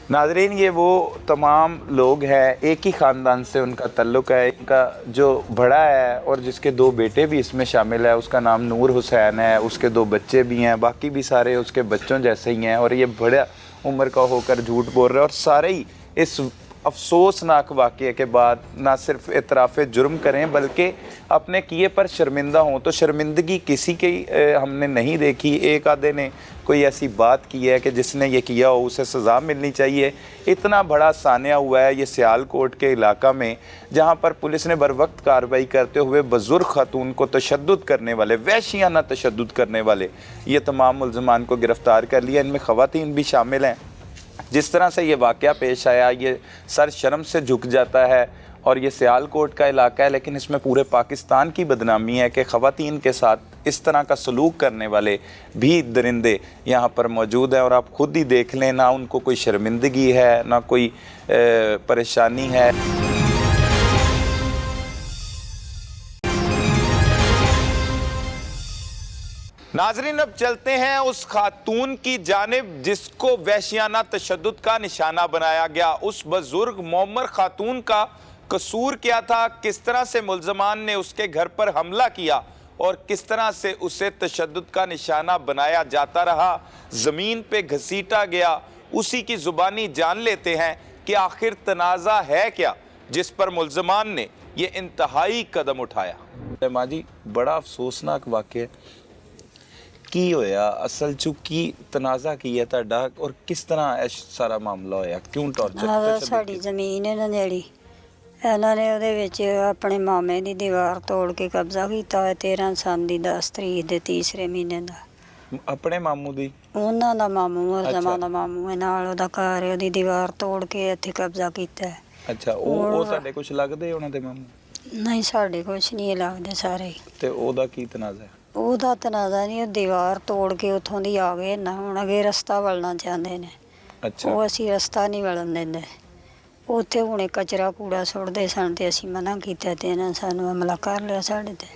ناظرین، یہ وہ تمام لوگ ہیں، ایک ہی خاندان سے ان کا تعلق ہے. ان کا جو بڑا ہے اور جس کے 2 بیٹے بھی اس میں شامل ہے، اس کا نام نور حسین ہے. اس کے 2 بچے بھی ہیں، باقی بھی سارے اس کے بچوں جیسے ہی ہیں. اور یہ بڑا عمر کا ہو کر جھوٹ بول رہے ہیں. اور سارے ہی اس افسوسناک واقعے کے بعد نہ صرف اعتراف جرم کریں بلکہ اپنے کیے پر شرمندہ ہوں. تو شرمندگی کسی کی ہم نے نہیں دیکھی. ایک آدھے نے کوئی ایسی بات کی ہے کہ جس نے یہ کیا ہو اسے سزا ملنی چاہیے. اتنا بڑا سانحہ ہوا ہے یہ سیال کوٹ کے علاقہ میں، جہاں پر پولیس نے بروقت کارروائی کرتے ہوئے بزرگ خاتون کو تشدد کرنے والے، وحشیانہ تشدد کرنے والے یہ تمام ملزمان کو گرفتار کر لیا. ان میں خواتین بھی شامل ہیں. جس طرح سے یہ واقعہ پیش آیا، یہ سر شرم سے جھک جاتا ہے. اور یہ سیال کوٹ کا علاقہ ہے، لیکن اس میں پورے پاکستان کی بدنامی ہے کہ خواتین کے ساتھ اس طرح کا سلوک کرنے والے بھی درندے یہاں پر موجود ہیں. اور آپ خود ہی دیکھ لیں، نہ ان کو کوئی شرمندگی ہے، نہ کوئی پریشانی ہے. ناظرین، اب چلتے ہیں اس خاتون کی جانب جس کو وحشیانہ تشدد کا نشانہ بنایا گیا. اس بزرگ معمر خاتون کا قصور کیا تھا؟ کس طرح سے ملزمان نے اس کے گھر پر حملہ کیا اور کس طرح سے اسے تشدد کا نشانہ بنایا جاتا رہا، زمین پہ گھسیٹا گیا؟ اسی کی زبانی جان لیتے ہیں کہ آخر تنازع ہے کیا جس پر ملزمان نے یہ انتہائی قدم اٹھایا. ماں جی، بڑا افسوسناک واقعہ کی ہویا اصل چکی تنازع کی ہے تہاڈا اور کس طرح سارا معاملہ ہویا؟ کیوں ٹارچر؟ ਸਾਡੀ ਜ਼ਮੀਨ ਇਹਨਾਂ ਨੇ ਜਿਹੜੀ ਇਹਨਾਂ ਨੇ ਉਹਦੇ ਵਿੱਚ ਆਪਣੇ ਮਾਮੇ ਦੀ ਦੀਵਾਰ ਤੋੜ ਕੇ ਕਬਜ਼ਾ ਕੀਤਾ ਹੈ 13 ਸਾਲ ਦੀ 10 ਤਰੀਕ ਦੇ ਤੀਸਰੇ ਮਹੀਨੇ ਦਾ. ਆਪਣੇ ਮਾਮੂ ਦੀ? ਉਹਨਾਂ ਦਾ ਮਾਮੂ ਮਰਜ਼ਮਾਂ ਦਾ ਮਾਮੂ ਹੈ, ਨਾਲ ਉਹਦਾ ਘਰ, ਉਹਦੀ ਦੀਵਾਰ ਤੋੜ ਕੇ ਇੱਥੇ ਕਬਜ਼ਾ ਕੀਤਾ ਹੈ. ਅੱਛਾ, ਉਹ ਸਾਡੇ ਕੁਝ ਲੱਗਦੇ ਉਹਨਾਂ ਦੇ ਮਾਮੂ? ਨਹੀਂ, ਸਾਡੇ ਕੁਛ ਨਹੀਂ ਲੱਗਦੇ ਸਾਰੇ. ਤੇ ਉਹਦਾ ਕੀ ਤਨਾਜ਼ਾ ਹੈ? ਉਹਦਾ ਤਨਾਜ਼ਾ ਨਹੀਂ, ਉਹ ਦੀਵਾਰ ਤੋੜ ਕੇ ਉੱਥੋਂ ਦੀ ਆ ਗਏ ਨਾ, ਹੁਣ ਅੱਗੇ ਰਸਤਾ ਵਲਣਾ ਚਾਹੁੰਦੇ ਨੇ. ਅੱਛਾ, ਉਹ ਅਸੀਂ ਰਸਤਾ ਨਹੀਂ ਵਲਣ ਦਿੰਦੇ. ਉੱਥੇ ਹੁਣੇ ਕਚਰਾ ਕੂੜਾ ਸੁੱਟਦੇ ਸਨ ਤੇ ਅਸੀਂ ਮਨਾ ਕੀਤਾ ਤੇ ਇਹਨਾਂ ਸਾਨੂੰ ਹਮਲਾ ਕਰ ਲਿਆ ਸਾਡੇ ਤੇ.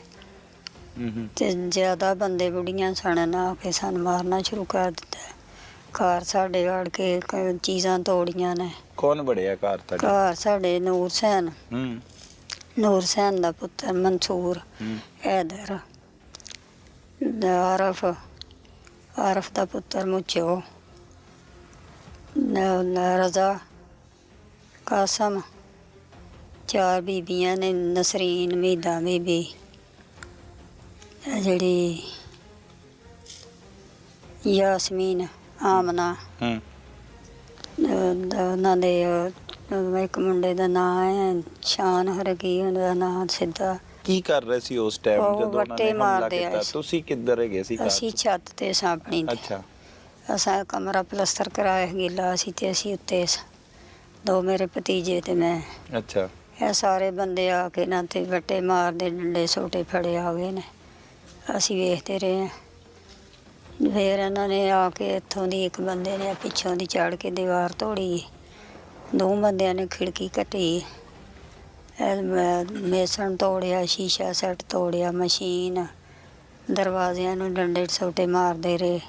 ਤੇ ਜ਼ਿਆਦਾ ਬੰਦੇ ਬੁੜੀਆਂ ਸਨ ਨਾ ਕੇ ਸਾਨੂੰ ਮਾਰਨਾ ਸ਼ੁਰੂ ਕਰ ਦਿੱਤਾ. ਘਰ ਸਾਡੇ ਵੜ ਕੇ ਚੀਜ਼ਾਂ ਤੋੜੀਆਂ ਨੇ. ਕੌਣ ਬੜਿਆ ਘਰ ਤੁਹਾਡੇ? ਘਰ ਸਾਡੇ ਨੂਰ ਹੁਸੈਨ, ਨੂਰ ਹੁਸੈਨ ਦਾ ਪੁੱਤਰ ਮਨਸੂਰ, ਹੈਦਰ, ਆਰਫ ਦਾ ਪੁੱਤਰ ਮੁੱਚੋ, ਰਜ਼ਾ, ਕਾਸਮ, 4 ਬੀਬੀਆਂ ਨੇ, ਨਸਰੀਨ, ਮੀਦਾ ਬੀਬੀ, ਜਿਹੜੀ ਯਾਸਮੀਨ, ਆਮਨਾ, ਉਹਨਾਂ ਦੇ ਇੱਕ ਮੁੰਡੇ ਦਾ ਨਾਂ ਹੈ ਸ਼ਾਨ ਹਰਗੀ, ਉਹਦਾ ਨਾਂ ਸਿੱਧਾ। ਕੀ ਕਰ ਰਹੇ ਸੀ ਉਸ ਟਾਈਮ ਉਹ ਜਦੋਂ ਉਹਨਾਂ ਵੱਟੇ ਨੇ ਹਮਲਾ ਮਾਰਦੇ ਕੀਤਾ? ਆਏ ਸੀ। ਤੁਸੀਂ ਕਿੱਧਰ ਹੈਗੇ ਸੀ? ਅਸੀਂ ਛੱਤ ਤੇ ਸਾਂ ਆਪਣੀ ਦੇ। ਅੱਛਾ। ਅਸਾਂ ਕਮਰਾ ਪਲਸਤਰ ਕਰਾਇਆ ਗਿੱਲਾ ਸੀ ਤੇ ਅਸੀਂ ਉੱਤੇ ਸਾਂ, 2 ਮੇਰੇ ਭਤੀਜੇ ਤੇ ਮੈਂ। ਅੱਛਾ। ਇਹ ਸਾਰੇ ਬੰਦੇ ਆ ਕੇ ਨਾ ਤੇ ਵੱਟੇ ਮਾਰਦੇ, ਡੰਡੇ ਸੋਟੇ ਫੜੇ ਆ ਗਏ ਨੇ। ਅਸੀਂ ਵੇਖਦੇ ਰਹੇ ਹਾਂ। ਫਿਰ ਇਹਨਾਂ ਨੇ ਆ ਕੇ ਇੱਥੋਂ ਦੀ ਇੱਕ ਬੰਦੇ ਨੇ ਪਿੱਛੋਂ ਦੀ ਚੜ੍ਹ ਕੇ ਦੀਵਾਰ ਤੋੜੀ, 2 ਬੰਦਿਆਂ ਨੇ ਖਿੜਕੀ ਕੱਟੀ, ਮੇਸਣ ਤੋੜਿਆ, ਸ਼ੀਸ਼ਾ ਸੈੱਟ ਤੋੜਿਆ, ਮਸ਼ੀਨ, ਦਰਵਾਜ਼ਿਆਂ ਨੂੰ ਡੰਡੇ ਸੋਟੇ ਮਾਰਦੇ ਰਹੇ।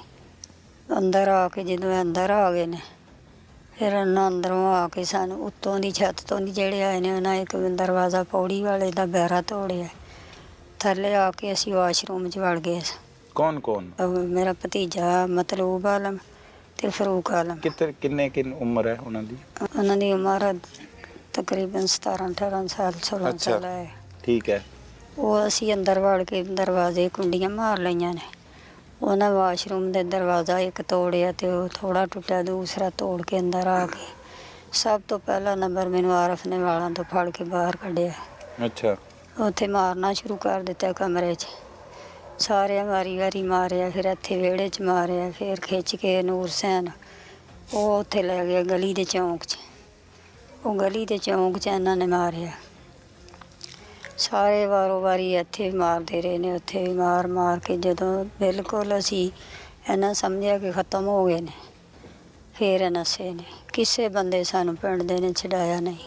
ਅੰਦਰ ਆ ਕੇ ਜਦੋਂ ਅੰਦਰ ਆ ਗਏ ਨੇ, ਫਿਰ ਉਹਨਾਂ ਅੰਦਰੋਂ ਆ ਕੇ ਸਾਨੂੰ ਉੱਤੋਂ ਦੀ ਛੱਤ ਤੋਂ ਦੀ ਜਿਹੜੇ ਆਏ ਨੇ, ਉਹਨਾਂ ਇੱਕ ਦਰਵਾਜ਼ਾ ਪੌੜੀ ਵਾਲੇ ਦਾ ਬੈਰਾ ਤੋੜਿਆ। ਥੱਲੇ ਆ ਕੇ ਅਸੀਂ ਵਾਸ਼ਰੂਮ 'ਚ ਵੜ ਗਏ। ਕੌਣ ਕੌਣ? ਮੇਰਾ ਭਤੀਜਾ ਮਤਲੂਬ ਆਲਮ ਤੇ ਫਰੂਕ ਆਲਮ। ਕਿੰਨੇ ਉਮਰ ਹੈ ਉਹਨਾਂ ਦੀ? ਉਹਨਾਂ ਦੀ ਉਮਰ ਤਕਰੀਬਨ 17-18 ਸਾਲ, 16 ਸਾਲ ਹੈ। ਠੀਕ ਹੈ। ਉਹ ਅਸੀਂ ਅੰਦਰ ਵੜ ਕੇ ਦਰਵਾਜ਼ੇ ਕੁੰਡੀਆਂ ਮਾਰ ਲਈਆਂ ਨੇ। ਉਹਨਾਂ ਵਾਸ਼ਰੂਮ ਦੇ ਦਰਵਾਜ਼ਾ ਇੱਕ ਤੋੜਿਆ ਤੇ ਉਹ ਥੋੜਾ ਟੁੱਟਿਆ, ਦੂਸਰਾ ਤੋੜ ਕੇ ਅੰਦਰ ਆ ਕੇ ਸਭ ਤੋਂ ਪਹਿਲਾ ਨੰਬਰ ਮੈਨੂੰ ਆਰਫ ਨੇ ਵਾਲਾਂ ਤੋਂ ਫੜ ਕੇ ਬਾਹਰ ਕੱਢਿਆ। ਅੱਛਾ। ਉੱਥੇ ਮਾਰਨਾ ਸ਼ੁਰੂ ਕਰ ਦਿੱਤਾ ਕਮਰੇ 'ਚ, ਸਾਰਿਆਂ ਵਾਰੀ ਮਾਰਿਆ। ਫਿਰ ਇੱਥੇ ਵਿਹੜੇ 'ਚ ਮਾਰਿਆ, ਫਿਰ ਖਿੱਚ ਕੇ ਨੂਰ ਸੈਨ ਉਹ ਉੱਥੇ ਲੈ ਗਿਆ ਗਲੀ ਦੇ ਚੌਂਕ 'ਚ। ਉਹ ਗਲੀ ਦੇ ਚੌਂਕ 'ਚ ਇਹਨਾਂ ਨੇ ਮਾਰਿਆ। ਸਾਰੇ ਵਾਰੋ ਵਾਰੀ ਇੱਥੇ ਮਾਰਦੇ ਰਹੇ ਨੇ, ਉੱਥੇ ਵੀ ਮਾਰ ਕੇ ਜਦੋਂ ਬਿਲਕੁਲ ਅਸੀਂ ਇਹਨਾਂ ਸਮਝਿਆ ਕਿ ਖਤਮ ਹੋ ਗਏ ਨੇ, ਫਿਰ ਨਸੇ ਨੇ। ਕਿਸੇ ਬੰਦੇ ਸਾਨੂੰ ਪਿੰਡ ਦੇ ਨੇ ਛਡਾਇਆ ਨਹੀਂ।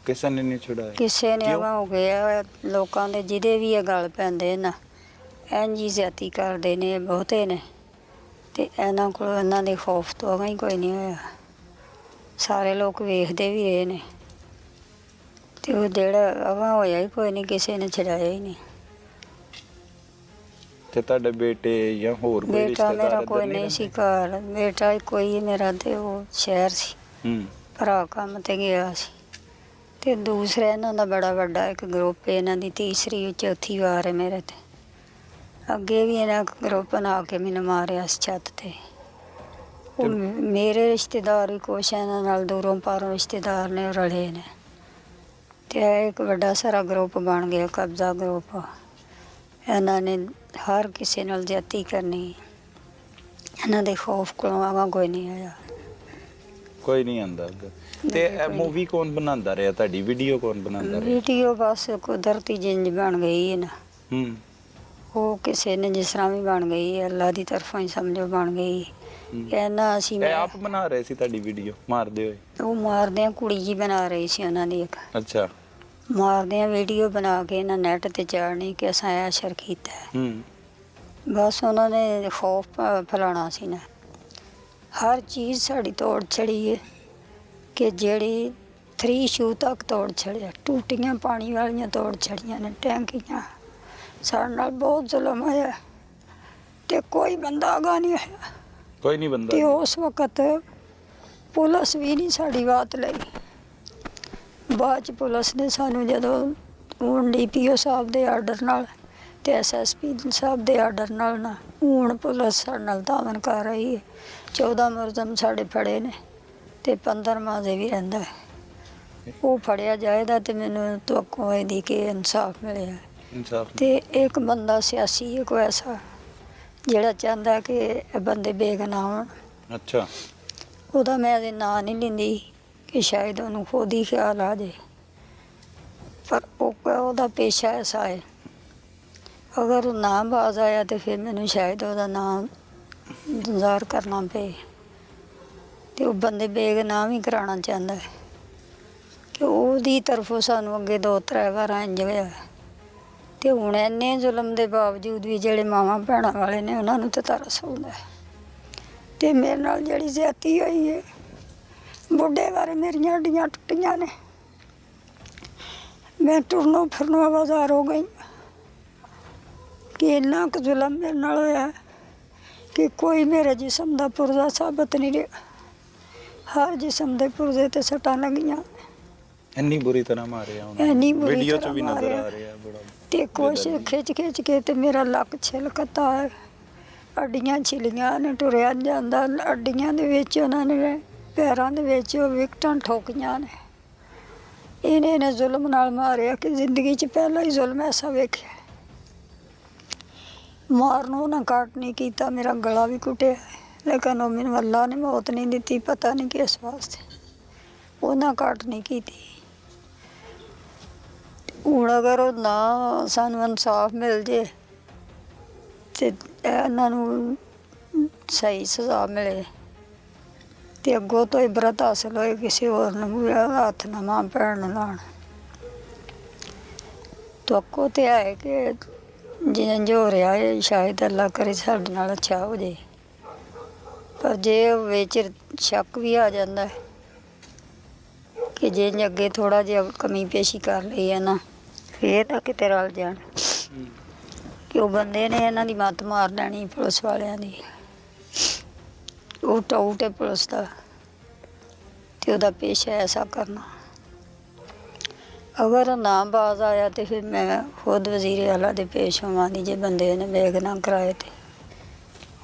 ਕਿਸੇ ਨੇ ਨਹੀਂ ਛੁਡਾਇਆ? ਕਿਸੇ ਨੇ ਆਵਾ ਹੋ ਗਿਆ। ਲੋਕਾਂ ਦੇ ਜਿਹਦੇ ਵੀ ਇਹ ਗੱਲ ਪੈਂਦੇ ਨਾ, ਇੰਝ ਹੀ ਜ਼ਿਆਦਤੀ ਕਰਦੇ ਨੇ ਬਹੁਤੇ ਨੇ, ਤੇ ਇਹਨਾਂ ਕੋਲ ਇਹਨਾਂ ਦੇ ਖੌਫ ਤੋਂ ਅਗਾਂਹ ਹੀ ਕੋਈ ਨਹੀਂ ਹੋਇਆ। ਸਾਰੇ ਲੋਕ ਵੇਖਦੇ ਵੀ ਰਹੇ ਨੇ, ਤੇ ਉਹ ਜਿਹੜਾ ਅਗਾਂਹ ਹੋਇਆ ਹੀ ਕੋਈ ਨਹੀਂ, ਕਿਸੇ ਨੇ ਛਡਾਇਆ ਹੀ ਨਹੀਂ। ਤੇ ਤੁਹਾਡੇ ਬੇਟੇ ਜਾਂ ਹੋਰ ਕੋਈ ਬੇਟਾ ਰਿਸ਼ਤੇਦਾਰ ਮੇਰਾ ਇੱਧਰ ਕੋਈ ਨਹੀਂ ਨਹੀਂ ਸੀ ਘਰ, ਬੇਟਾ ਇੱਕੋ ਹੀ ਮੇਰਾ, ਤੇ ਉਹ ਸ਼ਹਿਰ ਸੀ। ਭਰਾ ਕੰਮ ਤੇ ਗਿਆ ਸੀ। ਤੇ ਦੂਸਰਾ ਇਹਨਾਂ ਦਾ ਬੜਾ ਵੱਡਾ ਇੱਕ ਗਰੁੱਪ ਹੈ, ਇਹਨਾਂ ਦੀ ਤੀਸਰੀ ਚੌਥੀ ਵਾਰ ਹੈ ਮੇਰੇ ਤੇ। ਅੱਗੇ ਵੀ ਇਹਨਾਂ ਗਰੁੱਪ ਬਣਾ ਕੇ ਮੈਨੂੰ ਮਾਰਿਆ ਸੀ ਛੱਤ ਤੇ। ਉਹ ਮੇਰੇ ਰਿਸ਼ਤੇਦਾਰ ਵੀ ਕੁਛ ਇਹਨਾਂ ਨਾਲ ਦੂਰੋਂ ਪਾਰੋਂ ਰਿਸ਼ਤੇਦਾਰ ਨੇ, ਉਹ ਰਲੇ ਨੇ। ਤੇ ਇਹ ਇੱਕ ਵੱਡਾ ਸਾਰਾ ਗਰੁੱਪ ਬਣ ਗਿਆ, ਕਬਜ਼ਾ ਗਰੁੱਪ। ਇਹਨਾਂ ਨੇ ਹਰ ਕਿਸੇ ਨਾਲ ਜ਼ਿਆਦਤੀ ਕਰਨੀ। ਇਹਨਾਂ ਦੇ ਖੌਫ ਕੋਲੋਂ ਆਵਾ ਕੋਈ ਨਹੀਂ ਆਇਆ। ਕੋਈ ਨਹੀਂ ਆਂਦਾ। ਤੇ ਮੂਵੀ ਕੌਣ ਬਣਾਉਂਦਾ ਰਿਹਾ ਤੁਹਾਡੀ? ਵੀਡੀਓ ਕੌਣ ਬਣਾਉਂਦਾ ਰਿਹਾ? ਵੀਡੀਓ ਬਸ ਕੁਦਰਤੀ ਜਿੰਜ ਬਣ ਗਈ ਹੈ ਨਾ। ਉਹ ਕਿਸੇ ਨੇ ਜਿਸ ਤਰ੍ਹਾਂ ਵੀ ਬਣ ਗਈ ਹੈ, ਅੱਲਾ ਦੀ ਤਰਫੋਂ ਹੀ ਸਮਝੋ ਬਣ ਗਈ। ਕਹਿੰਦਾ ਅਸੀਂ ਇਹ ਆਪ ਬਣਾ ਰਹੇ ਸੀ ਤੁਹਾਡੀ ਵੀਡੀਓ ਮਾਰਦੇ ਹੋਏ? ਉਹ ਮਾਰਦਿਆਂ ਕੁੜੀ ਜੀ ਬਣਾ ਰਹੀ ਸੀ ਉਹਨਾਂ ਦੀ ਇੱਕ। ਅੱਛਾ। ਮਾਰਦਿਆਂ ਵੀਡੀਓ ਬਣਾ ਕੇ ਇਹਨਾਂ ਨੈਟ ਤੇ ਚਾੜਨੀ ਕਿ ਅਸਾਂ ਇਹ ਅਸ਼ਰ ਕੀਤਾ। ਬਸ ਉਹਨਾਂ ਨੇ ਖੌਫ ਫੈਲਾਉਣਾ ਸੀ ਨਾ। ਹਰ ਚੀਜ਼ ਸਾਡੀ ਤੋੜ ਛੜੀ ਹੈ, ਕਿ ਜਿਹੜੀ 3 ਸ਼ੂ ਤੱਕ ਤੋੜ ਛੜਿਆ, ਟੂਟੀਆਂ ਪਾਣੀ ਵਾਲੀਆਂ ਤੋੜ ਛੜੀਆਂ ਨੇ, ਟੈਂਕੀਆਂ। ਸਾਡੇ ਨਾਲ ਬਹੁਤ ਜ਼ੁਲਮ ਹੋਇਆ ਤੇ ਕੋਈ ਬੰਦਾ ਅਗਾਂਹ ਨਹੀਂ ਹੋਇਆ। ਕੋਈ ਨਹੀਂ ਬੰਦਾ? ਤੇ ਉਸ ਵਕਤ ਪੁਲਿਸ ਵੀ ਨਹੀਂ ਸਾਡੀ ਬਾਤ ਲਈ। ਬਾਅਦ 'ਚ ਪੁਲਿਸ ਨੇ ਸਾਨੂੰ ਜਦੋਂ ਹੁਣ DPO ਸਾਹਿਬ ਦੇ ਆਰਡਰ ਨਾਲ ਤੇ SSP ਸਾਹਿਬ ਦੇ ਆਰਡਰ ਨਾਲ ਨਾ, ਹੁਣ ਪੁਲਿਸ ਸਾਡੇ ਨਾਲ ਤਾਮਨ ਕਰ ਰਹੀ ਹੈ। 14 ਮੁਲਜ਼ਮ ਸਾਡੇ ਫੜੇ ਨੇ ਤੇ 15 ਮਾਜ਼ੇ ਵੀ ਰਹਿੰਦਾ ਹੈ। ਉਹ ਫੜਿਆ ਜਾਏਗਾ ਤੇ ਮੈਨੂੰ ਤਵੱਕੋ ਹੈ ਦੀ ਕਿ ਇਨਸਾਫ ਮਿਲਿਆ। ਤੇ ਇੱਕ ਬੰਦਾ ਸਿਆਸੀ ਹੈ ਕੋਈ ਐਸਾ ਜਿਹੜਾ ਚਾਹੁੰਦਾ ਕਿ ਇਹ ਬੰਦੇ ਬੇਗੁਨਾਹ ਹੋਣ। ਅੱਛਾ। ਉਹਦਾ ਮੈਂ ਇਹਦੇ ਨਾਂ ਨਹੀਂ ਲੈਂਦੀ ਕਿ ਸ਼ਾਇਦ ਉਹਨੂੰ ਖੁਦ ਹੀ ਖਿਆਲ ਆ ਜਾਏ, ਪਰ ਉਹਦਾ ਪੇਸ਼ਾ ਐਸਾ ਹੈ। ਅਗਰ ਉਹ ਨਾ ਬਾਜ਼ ਆਇਆ ਤੇ ਫਿਰ ਮੈਨੂੰ ਸ਼ਾਇਦ ਉਹਦਾ ਨਾਮ ਜ਼ਾਹਰ ਕਰਨਾ ਪਏ। ਤੇ ਉਹ ਬੰਦੇ ਬੇਗੁਨਾਹ ਵੀ ਕਰਾਉਣਾ ਚਾਹੁੰਦਾ ਹੈ ਕਿ ਉਹਦੀ ਤਰਫੋਂ ਸਾਨੂੰ ਅੱਗੇ 2-3 ਵਾਰ ਇੰਝ ਹੋਇਆ। ਤੇ ਹੁਣ ਇੰਨੇ ਜ਼ੁਲਮ ਦੇ ਬਾਵਜੂਦ ਵੀ ਜਿਹੜੇ ਮਾਵਾਂ ਭੈਣਾਂ ਵਾਲੇ ਨੇ ਉਹਨਾਂ ਨੂੰ ਤਾਂ ਤਰਸ ਆਉਂਦਾ ਹੈ। ਤੇ ਮੇਰੇ ਨਾਲ ਜਿਹੜੀ ਜ਼ਿਆਦਤੀ ਹੋਈ ਹੈ, ਬੁੱਢੇ ਬਾਰੇ ਮੇਰੀਆਂ ਹੱਡੀਆਂ ਟੁੱਟੀਆਂ ਨੇ, ਮੈਂ ਟੁਰਨੋਂ ਫਿਰਨੋਂ ਆਵਾਜ਼ਾਰ ਹੋ ਗਈ ਕਿ ਇੰਨਾ ਕੁ ਜ਼ੁਲਮ ਮੇਰੇ ਨਾਲ ਹੋਇਆ ਕਿ ਕੋਈ ਮੇਰੇ ਜਿਸਮ ਦਾ ਪੁਰਜ਼ਾ ਸਾਬਤ ਨਹੀਂ ਰਿਹਾ। ਹਰ ਜਿਸਮ ਦੇ ਪੁਰਜ਼ੇ ਤੇ ਸੱਟਾਂ ਲੱਗੀਆਂ। ਇੰਨੀ ਬੁਰੀ ਤਰ੍ਹਾਂ ਮਾਰਿਆ ਉਹਨੇ, ਇੰਨੀ ਬੁਰੀ ਵੀਡੀਓ 'ਚ ਤਰ੍ਹਾਂ ਵੀ ਨਜ਼ਰ ਮਾਰਿਆ। ਆ ਰਿਹਾ ਬੜਾ। ਤੇ ਕੁਛ ਖਿੱਚ ਕੇ ਤੇ ਮੇਰਾ ਲੱਕ ਛਿਲਕਤਾ ਹੈ, ਅੱਡੀਆਂ ਛਿਲੀਆਂ ਨੇ, ਟੁਰਿਆ ਨੀ ਜਾਂਦਾ। ਅੱਡੀਆਂ ਦੇ ਵਿੱਚ ਉਹਨਾਂ ਨੇ, ਪੈਰਾਂ ਦੇ ਵਿੱਚ ਉਹ ਵਿਕਟਾਂ ਠੋਕੀਆਂ ਨੇ। ਇਹਨੇ ਜ਼ੁਲਮ ਨਾਲ ਮਾਰਿਆ ਕਿ ਜ਼ਿੰਦਗੀ 'ਚ ਪਹਿਲਾਂ ਹੀ ਜ਼ੁਲਮ ਐਸਾ ਵੇਖਿਆ। ਮਾਰਨੋਂ ਉਹਨਾਂ ਕੱਟ ਨਹੀਂ ਕੀਤਾ, ਮੇਰਾ ਗਲਾ ਵੀ ਕੁੱਟਿਆ, ਲੇਕਿਨ ਉਹ ਮੈਨੂੰ ਅੱਲਾ ਨੇ ਮੌਤ ਨਹੀਂ ਦਿੱਤੀ, ਪਤਾ ਨਹੀਂ ਕਿਸ ਵਾਸਤੇ। ਉਹਨਾਂ ਕੱਟ ਨਹੀਂ ਕੀਤੀ। ਹੁਣ ਅਗਰ ਉਹ ਨਾ ਸਾਨੂੰ ਇਨਸਾਫ ਮਿਲ ਜੇ ਤੇ ਇਹਨਾਂ ਨੂੰ ਸਹੀ ਸਜ਼ਾ ਮਿਲੇ ਤੇ ਅੱਗੋਂ ਤੋਂ ਇਬਰਤ ਹਾਸਲ ਹੋਏ, ਕਿਸੇ ਹੋਰ ਨੂੰ ਹੱਥ ਨਾ ਮਾਂ ਭੈਣ ਨੂੰ ਲਾਉਣ। तो ਅੱਗੋਂ ਤੇ ਹੈ ਕਿ ਜਿੰਜ ਹੋ ਰਿਹਾ ਹੈ, ਸ਼ਾਇਦ ਅੱਲਾ ਕਰੇ ਸਾਡੇ ਨਾਲ ਅੱਛਾ ਹੋ ਜਾਏ। ਪਰ ਜੇ ਵਿੱਚ ਸ਼ੱਕ ਵੀ ਆ ਜਾਂਦਾ ਹੈ ਕਿ ਜੇ ਅੱਗੇ ਥੋੜਾ ਜਿਹਾ ਕਮੀ ਪੇਸ਼ੀ ਕਰ ਲਈ ਹੈ ਨਾ, ਫੇਰ ਤਾਂ ਕਿਤੇ ਰਲ ਜਾਣ ਕਿ ਉਹ ਬੰਦੇ ਨੇ ਇਹਨਾਂ ਦੀ ਮੱਤ ਮਾਰ ਲੈਣੀ ਪੁਲਿਸ ਵਾਲਿਆਂ ਦੀ। ਉਹ ਟਾਊਟ ਹੈ ਪੁਲਿਸ ਦਾ ਤੇ ਉਹਦਾ ਪੇਸ਼ਾ ਐਸਾ ਕਰਨਾ। ਅਗਰ ਨਾ ਬਾਜ਼ ਆਇਆ ਤੇ ਫਿਰ ਮੈਂ ਖੁਦ ਵਜ਼ੀਰ ਆਲਾ ਦੇ ਪੇਸ਼ ਹੋਵਾਂਗੀ ਜੇ ਬੰਦੇ ਨੇ ਬੇਗ ਨਾ ਕਰਾਏ ਤੇ।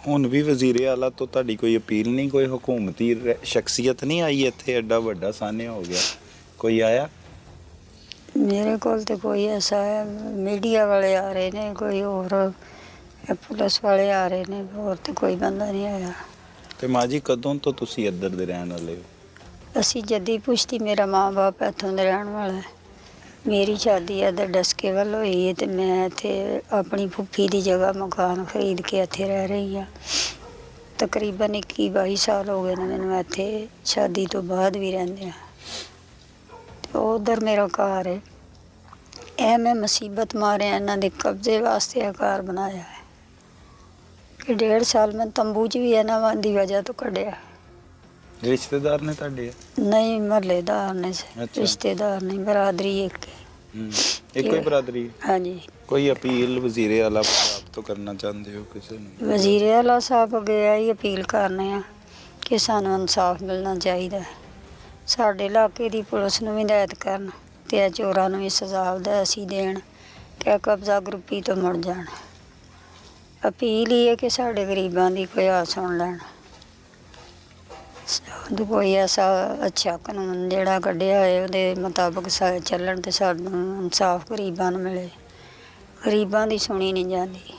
ਹੁਣ ਵੀ ਵਜ਼ੀਰ ਆਲਾ ਤੋਂ ਤੁਹਾਡੀ ਕੋਈ ਅਪੀਲ ਨਹੀਂ, ਕੋਈ ਹਕੂਮਤੀ ਸ਼ਖਸੀਅਤ ਨਹੀਂ ਆਈ ਇੱਥੇ? ਐਡਾ ਵੱਡਾ ਸਾਨਿਆ ਹੋ ਗਿਆ, ਕੋਈ ਆਇਆ? ਮੇਰੇ ਕੋਲ ਤੇ ਕੋਈ ਐਸਾ ਹੈ, ਮੀਡੀਆ ਵਾਲੇ ਆ ਰਹੇ ਨੇ, ਕੋਈ ਹੋਰ ਪੁਲਿਸ ਵਾਲੇ ਆ ਰਹੇ ਨੇ, ਹੋਰ ਤੇ ਕੋਈ ਬੰਦਾ ਨਹੀਂ ਆਇਆ। ਤੇ ਮਾਂ ਜੀ ਕਦੋਂ ਤੋਂ ਤੁਸੀਂ ਇੱਧਰ ਦੇ ਰਹਿਣ ਵਾਲੇ ਹੋ? ਅਸੀਂ ਜੱਦੀ ਪੁਸ਼ਤੀ, ਮੇਰਾ ਮਾਂ ਬਾਪ ਇੱਥੋਂ ਦੇ ਰਹਿਣ ਵਾਲਾ ਹੈ। ਮੇਰੀ ਸ਼ਾਦੀ ਇੱਧਰ ਡਸਕੇ ਵੱਲ ਹੋਈ ਹੈ ਤੇ ਮੈਂ ਇੱਥੇ ਆਪਣੀ ਫੁੱਫੀ ਦੀ ਜਗ੍ਹਾ ਮਕਾਨ ਖਰੀਦ ਕੇ ਇੱਥੇ ਰਹਿ ਰਹੀ ਹਾਂ। ਤਕਰੀਬਨ 21-22 ਸਾਲ ਹੋ ਗਏ ਨੇ ਮੈਨੂੰ ਇੱਥੇ, ਸ਼ਾਦੀ ਤੋਂ ਬਾਅਦ ਵੀ ਰਹਿੰਦੇ ਹਾਂ। ਉਧਰ ਮੇਰਾ ਘਰ ਹੈ, ਇਹ ਮੈਂ ਮੁਸੀਬਤ ਮਾਰਿਆ ਇਹਨਾਂ ਦੇ ਕਬਜ਼ੇ ਵਾਸਤੇ ਇਹ ਘਰ ਬਣਾਇਆ ਹੈ ਕਿ 1.5 ਸਾਲ ਮੈਂ ਤੰਬੂ 'ਚ ਵੀ ਇਹਨਾਂ ਦੀ ਵਜ੍ਹਾ ਤੋਂ ਕੱਢਿਆ। ਰਿਸ਼ਤੇਦਾਰ ਨੇ ਤੁਹਾਡੇ? ਨਹੀਂ, ਮਹੱਲੇਦਾਰ ਨੇ, ਰਿਸ਼ਤੇਦਾਰ ਨਹੀਂ, ਬਰਾਦਰੀ ਇੱਕ ਹੈ। ਇੱਕੋ ਹੀ ਬਰਾਦਰੀ? ਹਾਂਜੀ। ਕੋਈ ਅਪੀਲ ਵਜ਼ੀਰ ਆਲਾ ਸਾਹਿਬ ਤੋਂ ਕਰਨਾ ਚਾਹੁੰਦੇ ਹੋ ਕਿਸੇ ਨੂੰ? ਵਜ਼ੀਰ ਆਲਾ ਸਾਹਿਬ ਅੱਗੇ ਇਹੀ ਅਪੀਲ ਕਰਨੇ ਆ ਕਿ ਸਾਨੂੰ ਇਨਸਾਫ ਮਿਲਣਾ ਚਾਹੀਦਾ। ਸਾਡੇ ਇਲਾਕੇ ਦੀ ਪੁਲਿਸ ਨੂੰ ਵੀ ਹਦਾਇਤ ਕਰਨ ਤੇ ਇਹ ਚੋਰਾਂ ਨੂੰ ਵੀ ਸਜ਼ਾ ਅਸੀਂ ਦੇਣ ਕਿ ਕਬਜ਼ਾ ਗਰੁੱਪੀ ਤੋਂ ਮੁੜ ਜਾਣ। ਅਪੀਲ ਹੀ ਹੈ ਕਿ ਸਾਡੇ ਗਰੀਬਾਂ ਦੀ ਕੋਈ ਆਸ ਸੁਣ ਲੈਣ। ਕੋਈ ਐਸਾ ਅੱਛਾ ਕਾਨੂੰਨ ਜਿਹੜਾ ਕੱਢਿਆ ਹੈ ਉਹਦੇ ਮੁਤਾਬਕ ਚੱਲਣ ਤੇ ਸਾਨੂੰ ਇਨਸਾਫ ਗਰੀਬਾਂ ਨੂੰ ਮਿਲੇ। ਗਰੀਬਾਂ ਦੀ ਸੁਣੀ ਨਹੀਂ ਜਾਂਦੀ।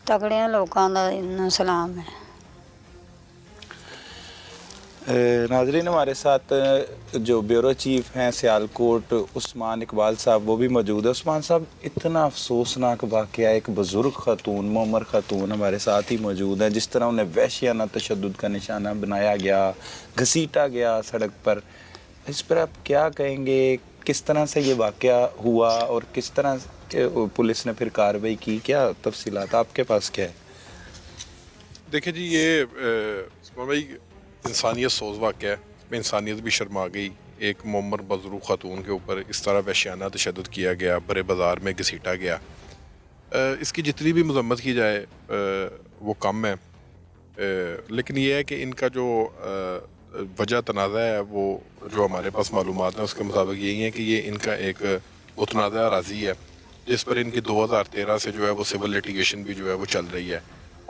ਤਗੜਿਆਂ ਲੋਕਾਂ ਦਾ ਨੂੰ ਸਲਾਮ ਹੈ। नाजरीन, हमारे साथ जो ब्यूरो चीफ हैं सियालकोट उस्मान इकबाल साहब वो भी मौजूद है। उस्मान साहब, इतना अफसोसनाक वाक़या, एक बुज़ुर्ग ख़ातून, मोमर ख़ातून हमारे साथ ही मौजूद हैं, जिस तरह उन्हें वहशियाना तशद्दुद का निशाना बनाया गया, घसीटा गया सड़क पर, इस पर आप क्या कहेंगे? किस तरह से ये वाक़या हुआ और किस तरह पुलिस ने फिर कार्रवाई की? क्या तफसीलात आपके पास क्या है? देखिए जी, ये भाई इंसानियत सोज वाक़या है, इसमें इंसानियत भी शर्मा गई। एक मोमर बुज़ुर्ग ख़ातून के ऊपर इस तरह वहशियाना तशद्दुद किया गया, बड़े बाज़ार में घसीटा गया। इसकी जितनी भी मज़म्मत की जाए वो कम है, लेकिन ये है कि इनका जो वजह तनाज़ा है वो जो हमारे पास मालूमात हैं उसके मुताबिक यही है कि ये इनका एक मुतनाज़ा अराज़ी है जिस पर इनकी 2013 से जो है वो सिविल लिटिगेशन भी जो है वो चल रही है।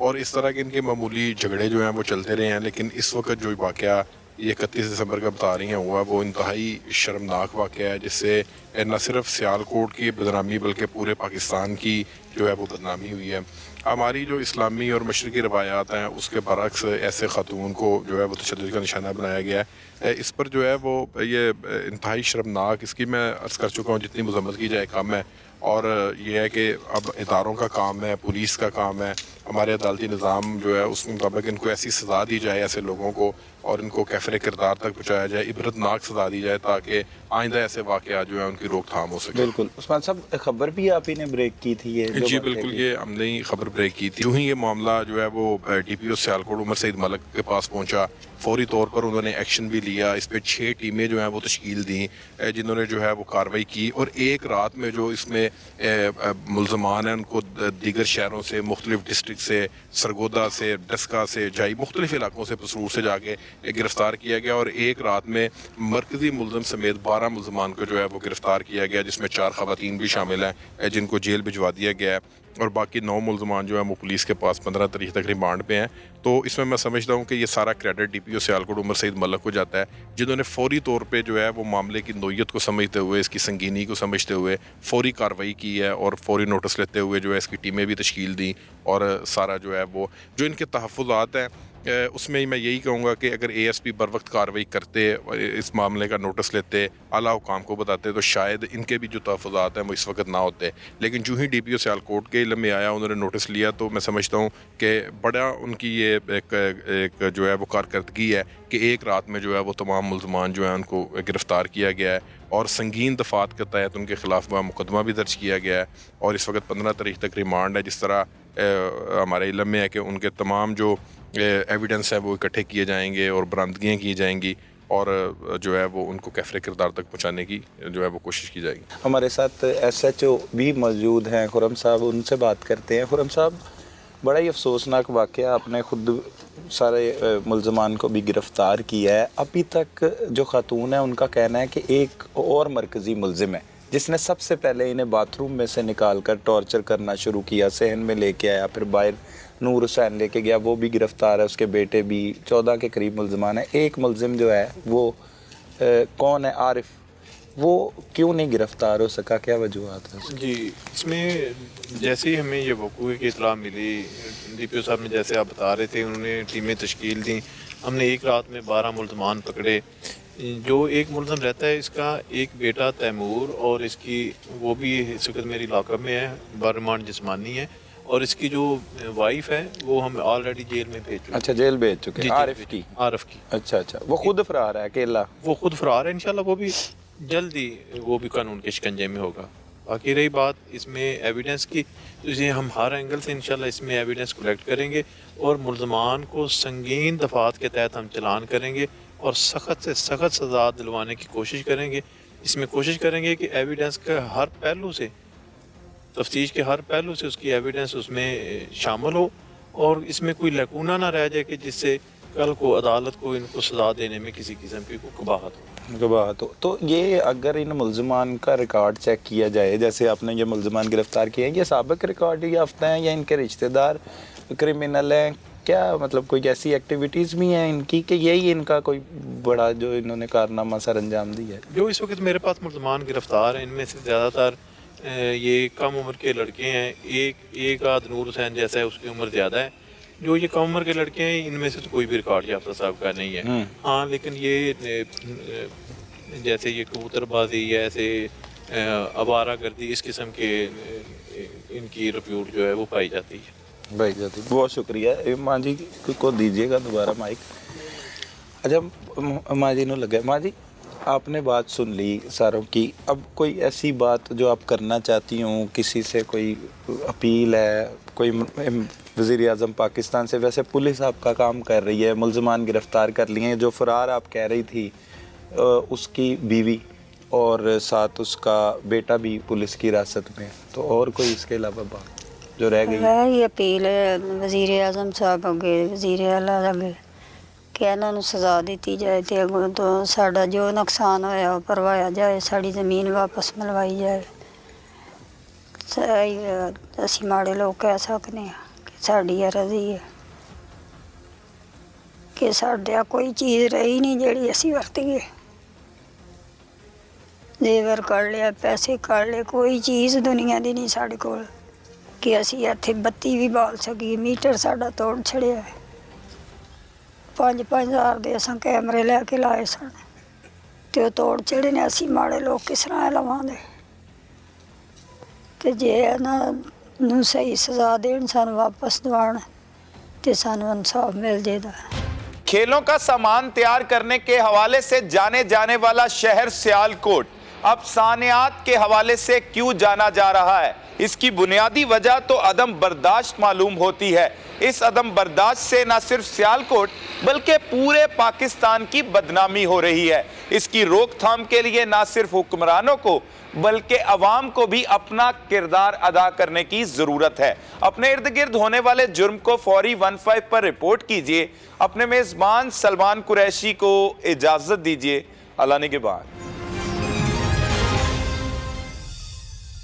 और इस तरह के इनके मामूली झगड़े जो हैं वो चलते रहे हैं, लेकिन इस वक्त जो वाक़या ये 31 दिसंबर का बता रही हैं हुआ वो इंतहाई शर्मनाक वाक़या है, जिससे न सिर्फ सियालकोट की बदनामी बल्कि पूरे पाकिस्तान की जो है वो बदनामी हुई है। हमारी जो इस्लामी और मशरक़ी रवायात हैं उसके बरक्स ऐसे ख़ातून को जो है वो तशद्दुद का निशाना बनाया गया है। इस पर जो है वो ये इंतहाई शर्मनाक, इसकी मैं अर्ज़ कर चुका हूँ, जितनी मज़म्मत की जाए कम है। और ये है कि अब इदारों का काम है, पुलिस का काम है, हमारे अदालती निज़ाम जो है उसके मुताबिक इनको ऐसी सज़ा दी जाए ऐसे लोगों को, और इनको कैफरे किरदार तक पहुँचाया जाए, इबरतनाक सज़ा दी जाए ताकि आइंदा ऐसे वाक़या जो है उनकी रोकथाम हो सके। बिल्कुल। उस्मान साहब, खबर भी आप ही ने ब्रेक की थी ये? जी बिल्कुल, ये हमने ही खबर ब्रेक की थी। यूँ ही ये मामला जो है वो DPO सियालकोट उमर सईद मलिक के पास पहुँचा। फौरी तौर पर उन्होंने एक्शन भी लिया। इस पर 6 टीमें जो हैं वो तश्कील दी जिन्होंने जो है वो कार्रवाई की, और एक रात में जो इसमें मुलजमान हैं उनको दीगर शहरों से, मुख्तलिफ डिस्ट्रिक्ट से, सरगोदा से, डस्का से, जाई मुख्तलिफ इलाकों से, पसरूर से जाके गिरफ़्तार किया गया और एक रात में मरकज़ी मुलज़म समेत 12 मुलज़मान को जो है वो गिरफ़्तार किया गया, जिसमें 4 ख़वातीन भी शामिल हैं जिनको जेल भिजवा दिया गया है और बाकी 9 मुलज़मान जो है वो पुलिस के पास 15 तारीख तक रिमांड पे हैं। तो इसमें मैं समझता हूँ कि ये सारा क्रेडिट DPO सियालकोट उमर सईद मलक को जाता है, जिन्होंने फौरी तौर पे जो है वो मामले की नोयत को समझते हुए, इसकी संगीनी को समझते हुए फ़ौरी कार्रवाई की है और फौरी नोटिस लेते हुए जो है इसकी टीमें भी तश्कील दी और सारा जो है वो जो इनके तहफ़्फ़ुज़ात हैं उसमें मैं यही कहूँगा कि अगर ASP बर वक्त कार्रवाई करते, इस मामले का नोटिस लेते, आला हुकाम को बताते, तो शायद इनके भी जो तहफ़्फ़ुज़ात हैं वो इस वक्त ना होते। लेकिन जो ही DPO सियालकोट के इल्म में आया, उन्होंने नोटिस लिया, तो मैं समझता हूँ कि बड़ा उनकी ये एक जो है वो कारकर्दगी है कि एक रात में जो है वो तमाम मुलज़मान जो है उनको गिरफ़्तार किया गया है और संगीन दफ़ात के तहत उनके ख़िलाफ़ मुकदमा भी दर्ज किया गया है और इस वक्त 15 तारीख तक रिमांड है। जिस तरह हमारे इल्म में है कि उनके तमाम जो एविडेंस है वो इकट्ठे किए जाएंगे और बरामदगियाँ की जाएंगी और जो है वो उनको कैफ़रे किरदार तक पहुँचाने की जो है वो कोशिश की जाएगी। हमारे साथ SHO भी मौजूद हैं, खुरम साहब, उनसे बात करते हैं। खुरम साहब, बड़ा ही अफसोसनाक वाक़या, आपने खुद सारे मुलज़मान को भी गिरफ़्तार किया है। अभी तक जो खातून है उनका कहना है कि एक और मरकज़ी मुलज़िम है जिसने सबसे पहले इन्हें बाथरूम में से निकाल कर टॉर्चर करना शुरू किया, सहन में लेके आया, फिर बाहर नूर हुसैन लेके गया, वो भी गिरफ़्तार है, उसके बेटे भी, 14 के करीब मुलज़मान है। एक मुलज़िम जो है वो कौन है, आरिफ, वो क्यों नहीं गिरफ़्तार हो सका, क्या वजूहत है उसकी? जी, इसमें जैसे ही हमें ये वक़ूए की इत्तला मिली, DPO साहब ने जैसे आप बता रहे थे, उन्होंने टीमें तश्कील दी, हमने एक रात में 12 मुलज़मान पकड़े। जो एक मुलज़म रहता है, इसका एक बेटा तैमूर और इसकी वो भी इस वक्त मेरी इलाक़ा में है, बरमान जिस्मानी है और इसकी जो वाइफ है वो हम ऑलरेडी जेल में भेज चुके। अच्छा, जेल भेज चुके हैं आरिफ की? अच्छा अच्छा, वो खुद फरार है अकेला? वो खुद फरार है, इंशाल्लाह वो भी जल्दी वो भी कानून के शिकंजे में होगा। बाकी रही बात इसमें एविडेंस की, तो इसे हम हर एंगल से इंशाल्लाह इसमें एविडेंस कलेक्ट करेंगे और मुलज़मान को संगीन दफ़ात के तहत हम चलान करेंगे और सख्त से सख्त सज़ा दिलवाने की कोशिश करेंगे। इसमें कोशिश करेंगे कि एविडेंस का हर पहलू से, तफ्तीश के हर पहलू से उसकी एविडेंस उसमें शामिल हो और इसमें कोई लकूना ना रह जाए कि जिससे कल को अदालत को इनको सज़ा देने में किसी किस्म की कबाहत हो। तो ये अगर इन मुलज़मान का रिकॉर्ड चेक किया जाए, जैसे आपने ये मुलज़मान गिरफ़्तार किए हैं, ये साबिक रिकॉर्ड याफ्ता हैं या इनके रिश्तेदार क्रिमिनल हैं, क्या मतलब कोई ऐसी एक्टिविटीज़ भी हैं इनकी कि यही इनका कोई बड़ा जो इन्होंने कारनामा सर अंजाम दिया है? जो इस वक्त मेरे पास मुलज़मान गिरफ़्तार हैं, इनमें से ज़्यादातर ये कम उम्र के लड़के हैं। एक आद नूर हुसैन जैसा है, उसकी उम्र ज़्यादा है। जो ये कम उम्र के लड़के हैं, इनमें से तो कोई भी रिकॉर्ड याफ्ता साहब का नहीं है। हाँ, लेकिन ये जैसे ये कबूतरबाजी या ऐसे आवारागर्दी, इस किस्म के इनकी रिपोर्ट जो है वो पाई जाती है। बहुत शुक्रिया। माँ जी को दीजिएगा दोबारा माइक। अच्छा माँ जी ने लगा, माँ जी आपने बात सुन ली सारों की, अब कोई ऐसी बात जो आप करना चाहती हूँ, किसी से कोई अपील है, कोई वज़ीर आज़म पाकिस्तान से, वैसे पुलिस आपका काम कर रही है, मुलज़मान गिरफ़्तार कर लिए हैं, जो फ़रार आप कह रही थी उसकी बीवी और साथ उसका बेटा भी पुलिस की हिरासत में, तो और कोई इसके अलावा बात जो रह गई? ये अपील है वज़ीर आज़म साहब अगे, वज़ीर आला अगे कि इन्हां नूं सज़ा दी जाए तो अगों तो साडा जो नुकसान होया भरवाया जाए, साड़ी ज़मीन वापस मिलवाई जाए। असीं माड़े लोग कह सकते हैं कि साड़ी अर्ज़ी है कि साडा कोई चीज़ रही नहीं जिहड़ी असीं वरतीए। जेवर कढ़ लिया, पैसे कढ़ ले, कोई चीज़ दुनिया दी नहीं साडे कोल कि असीं इत्थे बत्ती भी बाल सकीए। मीटर साडा तोड़ छड़िया है। 5-5 हज़ार दे असां कैमरे लैके लाए सन ते तोड़ चढ़े ने। असीं माड़े लोग किस तरह लवांगे? ते जे इन्हां नूं सही सज़ा देण, सानूं वापस दिवाण ते सानूं इंसाफ मिल जाएगा। खेलों का सामान तैयार करने के हवाले से जाने जाने वाला शहर सियालकोट अब सानियात के हवाले से क्यों जाना जा रहा है? इसकी बुनियादी वजह तो अदम बर्दाश्त मालूम होती है। इस अदम बर्दाश्त से न सिर्फ सियालकोट बल्कि पूरे पाकिस्तान की बदनामी हो रही है। इसकी रोकथाम के लिए न सिर्फ हुक्मरानों को बल्कि अवाम को भी अपना किरदार अदा करने की ज़रूरत है। अपने इर्द गिर्द होने वाले जुर्म को फौरी 15 पर रिपोर्ट कीजिए। अपने मेज़बान सलमान कुरैशी को इजाज़त दीजिए। अल्लाह निगहबान।